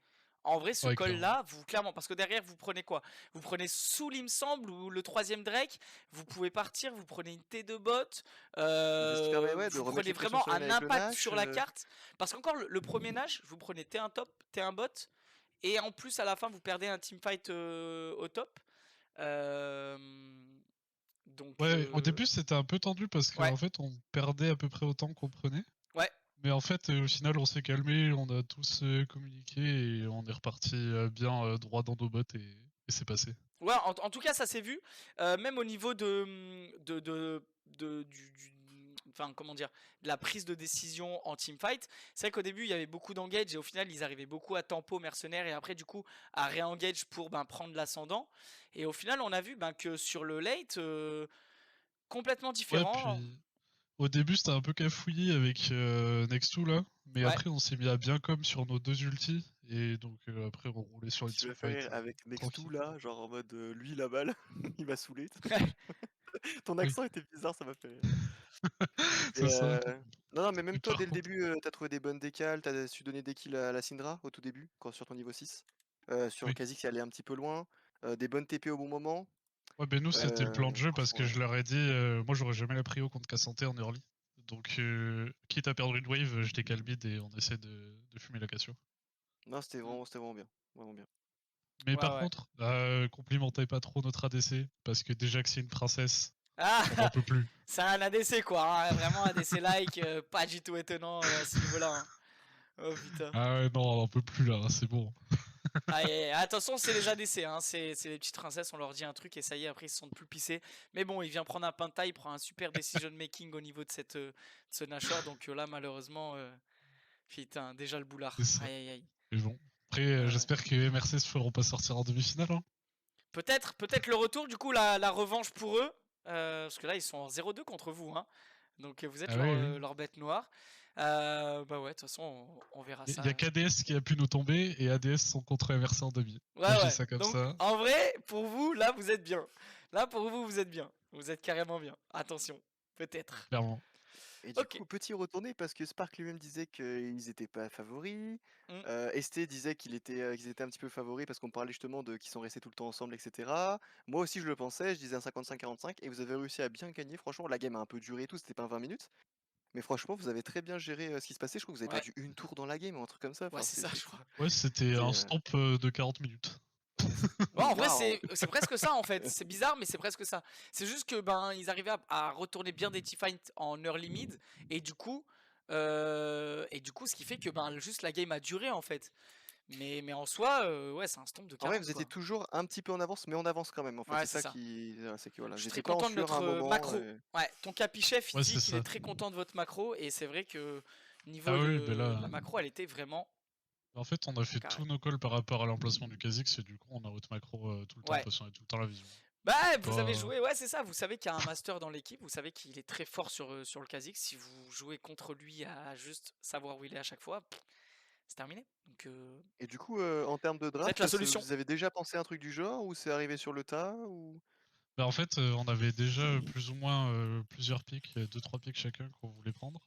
En vrai, ce Ouais, clairement. call-là, clairement, parce que derrière, vous prenez quoi? Vous prenez Soul, il me semble, ou le troisième Drake, vous pouvez partir, vous prenez une T2 bot, C'est ce qui permet, ouais, de vous remettre prenez les pressions vraiment sur les un avec le impact Nash. sur la carte. Parce qu'encore, le premier Nash, vous prenez T1 top, T1 bot, et en plus, à la fin, vous perdez un teamfight au top. Euh, donc, Ouais, au début, c'était un peu tendu parce qu'en ouais, fait, on perdait à peu près autant qu'on prenait. ouais. Mais en fait, au final, on s'est calmé, on a tous communiqué et on est reparti bien droit dans nos bottes et c'est passé. Ouais, en tout cas, ça s'est vu. Même au niveau enfin, comment dire, de la prise de décision en teamfight. C'est vrai qu'au début, il y avait beaucoup d'engage et au final, ils arrivaient beaucoup à tempo mercenaire et après, du coup, à réengage pour prendre l'ascendant. Et au final, on a vu que sur le late, complètement Ouais, différent. puis au début, c'était un peu cafouillé avec Next2 là, mais Ouais, après, on s'est mis à bien comme sur nos deux ultis et donc après, on roulait sur les Tu me fais teamfights rire avec Nextu tranquille. là, genre en mode lui la balle, il m'a saoulé. Ton Oui, accent était bizarre, ça m'a fait rire. Et, c'est ça. non, non, mais même Et toi, par dès le contre, début, t'as trouvé des bonnes décales, t'as su donner des kills à la Syndra au tout début, quand sur ton niveau 6. Sur oui. Kha'Zix, il allait un petit peu loin. Des bonnes TP au bon moment. Ouais, ben nous, c'était le plan de jeu parce Franchement, que je leur ai dit, moi, j'aurais jamais la prio contre Cassante en early. Donc, quitte à perdre une wave, je décale mid et on essaie de fumer la Cassio. non, c'était vraiment bien. Vraiment bien. Mais ouais, par ouais. contre, complimentez pas trop notre ADC parce que déjà que c'est une princesse, Ah, on n'en peut plus. c'est un ADC quoi, hein, vraiment ADC like, pas du tout étonnant à ce niveau-là. Hein. Oh putain. Ah ouais, non, on n'en peut plus là, hein, c'est bon. Attention, c'est les ADC, hein, c'est les petites princesses, on leur dit un truc et ça y est, après ils se sentent plus pissés. Mais bon, il vient prendre un Penta, il prend un super decision making au niveau de ce Nashor, donc là malheureusement, putain, déjà le boulard. C'est ça. Aïe aïe aïe. Mais bon. Après, Ouais, ouais. j'espère que MRC se feront pas sortir en demi-finale. Hein. Peut-être le retour, du coup la revanche pour eux. Parce que là, ils sont en 0-2 contre vous, hein. Donc vous êtes Ah oui, oui. leur bête noire. Bah ouais, de toute façon, on verra Il y a ça. KDS qui a pu nous tomber et ADS sont contre MRC en demi. Ouais, Moi, je dis ouais. ça comme Donc, ça. en vrai, pour vous, là, vous êtes bien. Là, pour vous, vous êtes bien. Vous êtes carrément bien. Attention, peut-être. Clairement. Et du Ok. coup, petit retourné parce que Spark lui-même disait qu'ils étaient pas favoris. Mm. ST disait qu'ils étaient un petit peu favoris parce qu'on parlait justement de qu'ils sont restés tout le temps ensemble, etc. Moi aussi, je le pensais, je disais un 55-45 et vous avez réussi à bien gagner. Franchement, la game a un peu duré et tout, c'était pas 20 minutes. Mais franchement, vous avez très bien géré ce qui se passait. Je crois que vous avez Ouais, perdu une tour dans la game ou un truc comme ça. ouais, Enfin, c'est ça, je crois. Ouais, c'était c'était, un stomp de 40 minutes. Ouais, en vrai, Waouh! c'est presque ça, en fait. C'est bizarre, mais c'est presque ça. C'est juste que, ben, ils arrivaient à retourner bien des T-Fight en early mid. Et du coup, ce qui fait que, ben, juste la game a duré, en fait. Mais en soi, ouais, c'est un stomp de En vrai, 40, vous étiez quoi. toujours un petit peu en avance, mais on avance quand même. En fait, Ouais, c'est c'est ça ça. qui, c'est que voilà, Je vous suis très étiez pas en content de sueur à un notre moment. macro. Ouais, ton capi-chef, il Ouais, dit c'est qu'il est ça. très content de votre macro. Et c'est vrai que niveau Ah oui, ben de là. la macro, elle était vraiment En fait, on a fait carré. tous nos calls par rapport à l'emplacement du Kha'Zix et du coup, on a haute macro tout le temps Ouais. parce qu'on a tout le temps la vision. Bah, C'est vous avez pas. joué, ouais, c'est ça. Vous savez qu'il y a un master dans l'équipe. Vous savez qu'il est très fort sur le Kha'Zix. Si vous jouez contre lui à juste savoir où il est à chaque fois, c'est terminé. Donc, Et du coup, en termes de vous êtes draft, la solution. vous avez déjà pensé à un truc du genre ou c'est arrivé sur le tas ou... Bah, en fait, on avait déjà plus ou moins plusieurs picks, 2-3 picks chacun qu'on voulait prendre.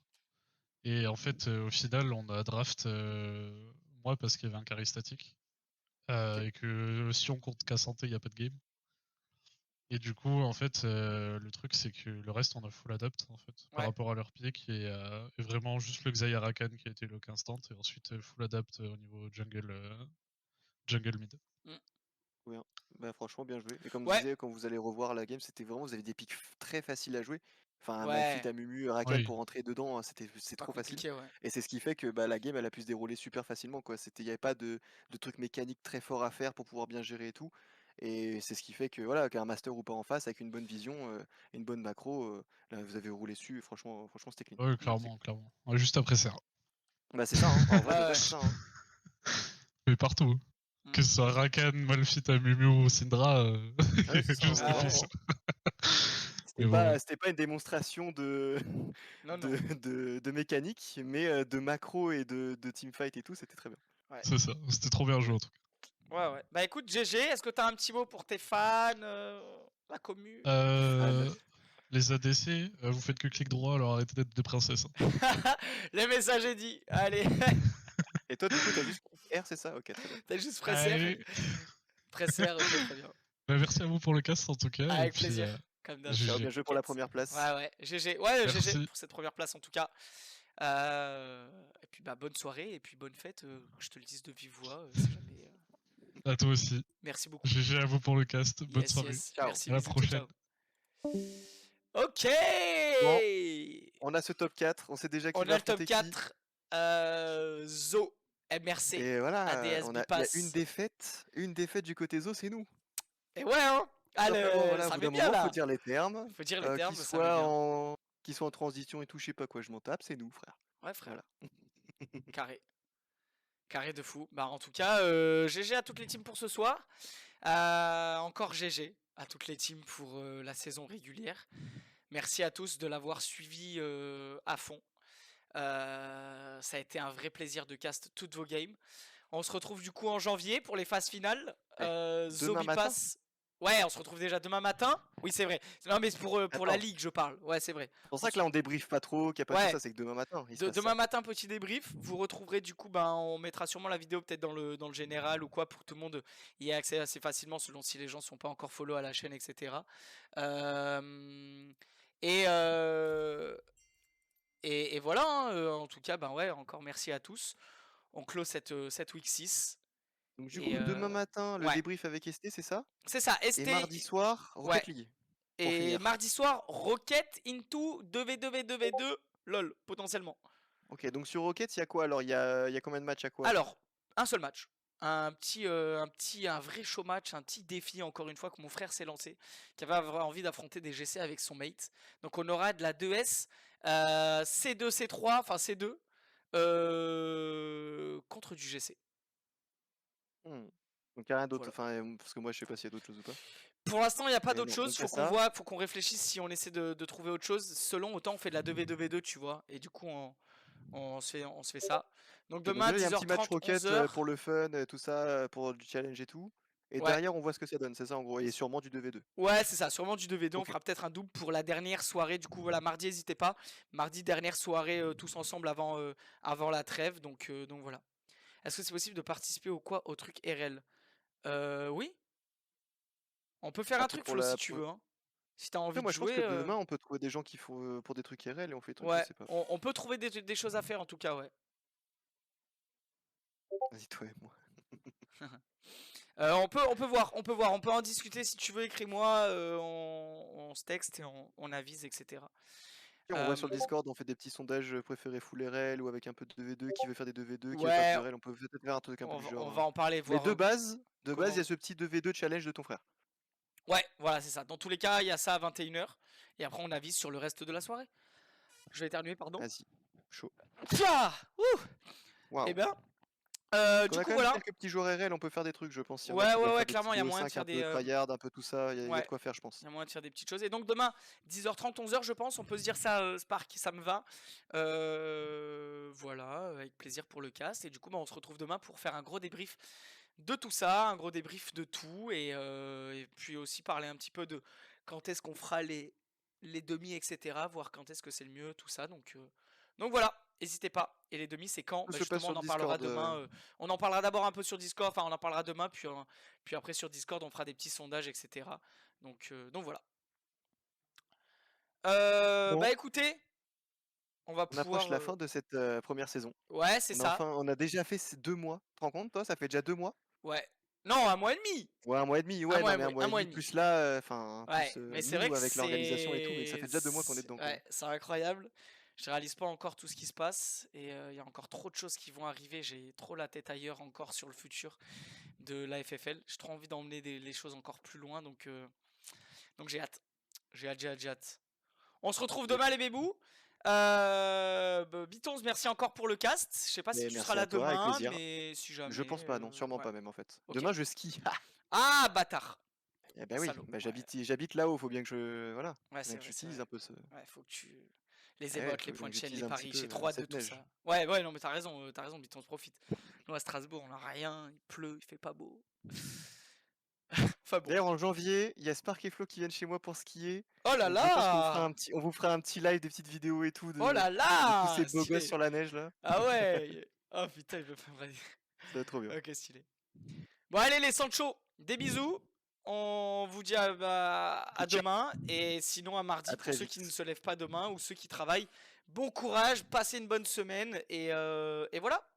Et en fait, au final, on a draft moi parce qu'il y avait un carry statique. Ok. Et que si on compte qu'à santé, il n'y a pas de game. Et du coup, en fait, le truc, c'est que le reste, on a full adapt en fait, par Ouais. rapport à leur pick. Et vraiment juste le Xayah Rakan qui a été lock instant. Et ensuite, full adapt au niveau jungle mid. Mm. Bien. Bah, franchement, bien joué. Et comme je Ouais. disais, quand vous allez revoir la game, c'était vraiment, vous avez des picks très faciles à jouer. Enfin, Malphite, Ouais. Amumu, Rakan Oui, pour rentrer dedans, c'est Pas trop facile. compliqué, ouais. Et c'est ce qui fait que bah, la game, elle a pu se dérouler super facilement, quoi. Il n'y avait pas de trucs mécaniques très forts à faire pour pouvoir bien gérer et tout. Et c'est ce qui fait que voilà, qu'un master ou pas en face, avec une bonne vision, et une bonne macro, là, vous avez roulé dessus. Et franchement, c'était clean. ouais, C'est clairement, cool. clairement. Ouais, juste après ça. Bah, c'est ça, hein. En vrai, de vrai, Ouais. c'est ça, hein. Mais partout. Mm. Que ce soit Rakan, Malphite, Amumu ou Syndra, Ah oui, c'est ça, hein, juste Ah après ouais. ça. vraiment. Mais bon, ouais. C'était pas une démonstration de, Non, non. de mécanique, mais de macro et de teamfight et tout, c'était très bien. Ouais. C'est ça. C'était trop bien joué en tout cas. Ouais, ouais. Bah écoute, GG, est-ce que t'as un petit mot pour tes fans, la commu? Fan. Les ADC, vous faites que clic droit, alors arrêtez d'être des princesses. Hein. Le message est dit. Allez, Et toi, du coup, t'as juste R, c'est ça? Ok, très bien. t'as juste pressé R. Allez. Pressé R, ok, très bien. Bah, merci à vous pour le cast en tout cas, et Avec puis plaisir, comme d'hab. Ciao, GG. bien joué pour la T'inquiète. première place. Ouais, ouais, GG. Ouais, GG Merci. pour cette première place en tout cas. Et puis bah bonne soirée et puis bonne fête. Que je te le dise de vive voix, si jamais. À toi aussi. Merci beaucoup. GG à vous pour le cast. Bonne Yes, soirée. yes. Ciao. Merci, À la bisous, ciao, prochaine. ciao. Ok. Bon, on a ce top 4, on sait déjà qui On va a le top affronter qui. 4. Zo, MRC, Et voilà, ADS, il y a Bipass. une défaite du côté Zo, c'est nous. Et ouais, hein. Ah, Tout simplement, voilà, au ça bout met d'un bien moment, faut là. dire les termes. Faut dire les Qu'ils termes, ça met soient bien. qu'ils soient en transition et tout, je sais pas quoi, je m'en tape, c'est nous, frère. Ouais, frère. Voilà. Carré. Carré de fou. Bah, en tout cas, GG à toutes les teams pour ce soir. Encore GG à toutes les teams pour la saison régulière. Merci à tous de l'avoir suivi à fond. Ça a été un vrai plaisir de cast toutes vos games. On se retrouve du coup en janvier pour les phases finales. Demain Zombie matin? Pass. Ouais, on se retrouve déjà demain matin. Oui, c'est vrai. Non, mais c'est pour la Attends. ligue, je parle. Ouais, c'est vrai. C'est pour ça que là on débriefe pas trop, qu'il n'y a pas tout Ouais, ça, c'est que demain matin, il se passe demain ça. matin, petit débrief. Vous retrouverez du coup, ben, on mettra sûrement la vidéo peut-être dans le général ou quoi pour que tout le monde y ait accès assez facilement selon si les gens sont pas encore follow à la chaîne, etc. Et, euh, et voilà, hein, en tout cas, ben ouais, encore merci à tous. On clôt cette week 6. Donc du Et coup, demain matin, le ouais, débrief avec ST, c'est ça? c'est ça, Et ST. mardi soir, Ouais. Rocket League, pour Et finir. mardi soir, Rocket into 2v2v2v2, lol, potentiellement. Ok, donc sur Rocket, il y a quoi alors? Il y a combien de matchs à quoi? Alors, un seul match. Un vrai show match, un petit défi encore une fois que mon frère s'est lancé, qui avait envie d'affronter des GC avec son mate. Donc on aura de la 2S, C2, C3, enfin C2, contre du GC. Hmm. Donc il n'y a rien d'autre, Voilà. enfin, parce que moi je sais pas s'il y a d'autres choses ou pas. Pour l'instant, il n'y a pas Mais d'autre non, chose. on Faut fait qu'on ça. voit, faut qu'on réfléchisse si on essaie de trouver autre chose. Selon, autant on fait de la 2v2v2, tu vois. Et du coup, on se fait ça. Donc Ok, donc demain, déjà, il y a un petit match 10h30, roquette 11h. pour le fun, tout ça, pour du challenge et tout. Et Ouais. derrière, on voit ce que ça donne, c'est ça en gros. Et sûrement du 2v2. Ouais, c'est ça, sûrement du 2v2. On Ok. fera peut-être un double pour la dernière soirée. Du coup, voilà, mardi, n'hésitez pas. Mardi, dernière soirée, tous ensemble avant la trêve. Donc voilà. Est-ce que c'est possible de participer au truc RL? Oui. On peut faire un Après, truc, pour Flo, si la. tu veux, hein. Si t'as envie Après, de moi, je pense jouer. que demain, on peut trouver des gens qui font pour des trucs RL et on fait des trucs, je Ouais, sais pas. on peut trouver des choses à faire en tout cas, ouais. Vas-y, toi et moi. On peut voir, on peut en discuter si tu veux, écris-moi, on se texte et on avise, etc. Et on Euh, voit sur le Discord, on fait des petits sondages préférés full RL ou avec un peu de 2v2, qui veut faire des 2v2, qui veut faire ouais, du RL, on peut peut-être faire un truc un peu du on genre. va en parler, Mais voir de base, il comment. y a ce petit 2v2 challenge de ton frère. Ouais, voilà, c'est ça. Dans tous les cas, il y a ça à 21h. Et après, on avise sur le reste de la soirée. Je vais éternuer, pardon. Vas-y, chaud. Pia Ouh Et Waouh. ben, Parce qu'on du a coup, quand même voilà. quelques petits joueurs RL, on peut faire des trucs, je pense. Il y en a Ouais, qui ouais, veulent ouais, faire des petits clairement, il y a moyen de BO5, faire un peu des. tryhard, un peu tout ça, il y a Ouais. de quoi faire, je pense. Il y a moyen de faire des petites choses. Et donc demain, 10h30, 11h, je pense, on peut se dire ça, Spark, ça me va. Voilà, avec plaisir pour le cast. Et du coup, bah, on se retrouve demain pour faire un gros débrief de tout ça, un gros débrief de tout. Et puis aussi parler un petit peu de quand est-ce qu'on fera les demi, etc. Voir quand est-ce que c'est le mieux, tout ça. Donc voilà, n'hésitez pas. Et les demi, c'est quand? Tout Bah, se passe justement, sur on le en parlera Discord. demain. On en parlera d'abord un peu sur Discord, enfin, on en parlera demain, puis après sur Discord, on fera des petits sondages, etc. Donc voilà. Bon, Bah écoutez, on va on approche pouvoir. la fin de cette première saison. Ouais, c'est ça. On a déjà fait ces 2 mois. Tu te rends compte, toi? Ça fait déjà 2 mois? Ouais. Non, un mois et demi. Ouais, un mois et demi. Un Ouais, mois non, et mais un demi. mois Un et mois et demi, demi. plus là, enfin, Ouais, plus mais c'est vrai nous que avec l'organisation et tout. Mais ça fait déjà 2 mois qu'on est dedans, quoi. Ouais, c'est incroyable. Je réalise pas encore tout ce qui se passe et il y a encore trop de choses qui vont arriver. J'ai trop la tête ailleurs encore sur le futur de la FFL. J'ai trop envie d'emmener les choses encore plus loin, donc j'ai hâte. J'ai hâte. On se retrouve Yep. demain les bébous. Bitons, merci encore pour le cast. Je sais pas si Mais tu merci seras là à toi, avec demain, plaisir. mais si jamais. Je pense pas, non, sûrement Ouais. pas même en fait. Ok. Demain, je skie. Ah, bâtard. Eh ben oui, Salaud. bah, Ouais, j'habite là-haut, faut bien que je. Voilà. ouais, Faut bien c'est que vrai, c'est j'utilise vrai. un peu ce. Ouais, faut que tu. Les Eh ouais, émotes, faut les bien points que de chaîne, les j'utilise un petit paris, j'ai peu trop hâte de cette tout neige. ça. Ouais, ouais, non, mais t'as raison, Bitons, profite. Nous à Strasbourg, on a rien, il pleut, il fait pas beau. Enfin bon. D'ailleurs, en janvier, il y a Spark et Flo qui viennent chez moi pour skier. Oh là Donc je pense qu'on vous fera là! on vous fera un petit live, des petites vidéos et tout Oh là de tous ces là! beaux gosses Stylé! sur la neige là. Ah ouais! Oh putain, il veut faire vrai. Ça va être trop bien. Ok, stylé. Bon, allez, les Sancho, des bisous. On vous dit à Ciao. demain. Et sinon, à mardi, À pour très ceux qui ne vite. se lèvent pas demain ou ceux qui travaillent. Bon courage, passez une bonne semaine. Et voilà.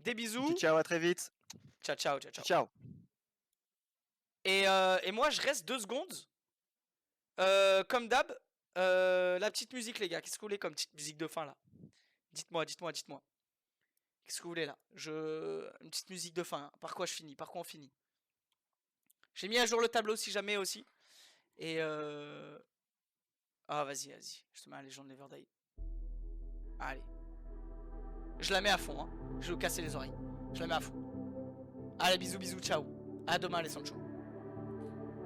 Des bisous. Ciao, à très vite. Ciao, ciao, ciao, ciao. Ciao. Et moi, je reste 2 secondes. Comme d'hab, la petite musique, les gars. Qu'est-ce que vous voulez comme petite musique de fin là? Dites-moi. Qu'est-ce que vous voulez là? Une petite musique de fin. Par quoi je finis? Par quoi on finit? J'ai mis à jour le tableau si jamais aussi. Et ah, vas-y. Je te mets la légende de l'Everday. Allez. Je la mets à fond, hein. Je vais vous casser les oreilles. Je la mets à fond. Allez, bisous, ciao. À demain, les Sancho.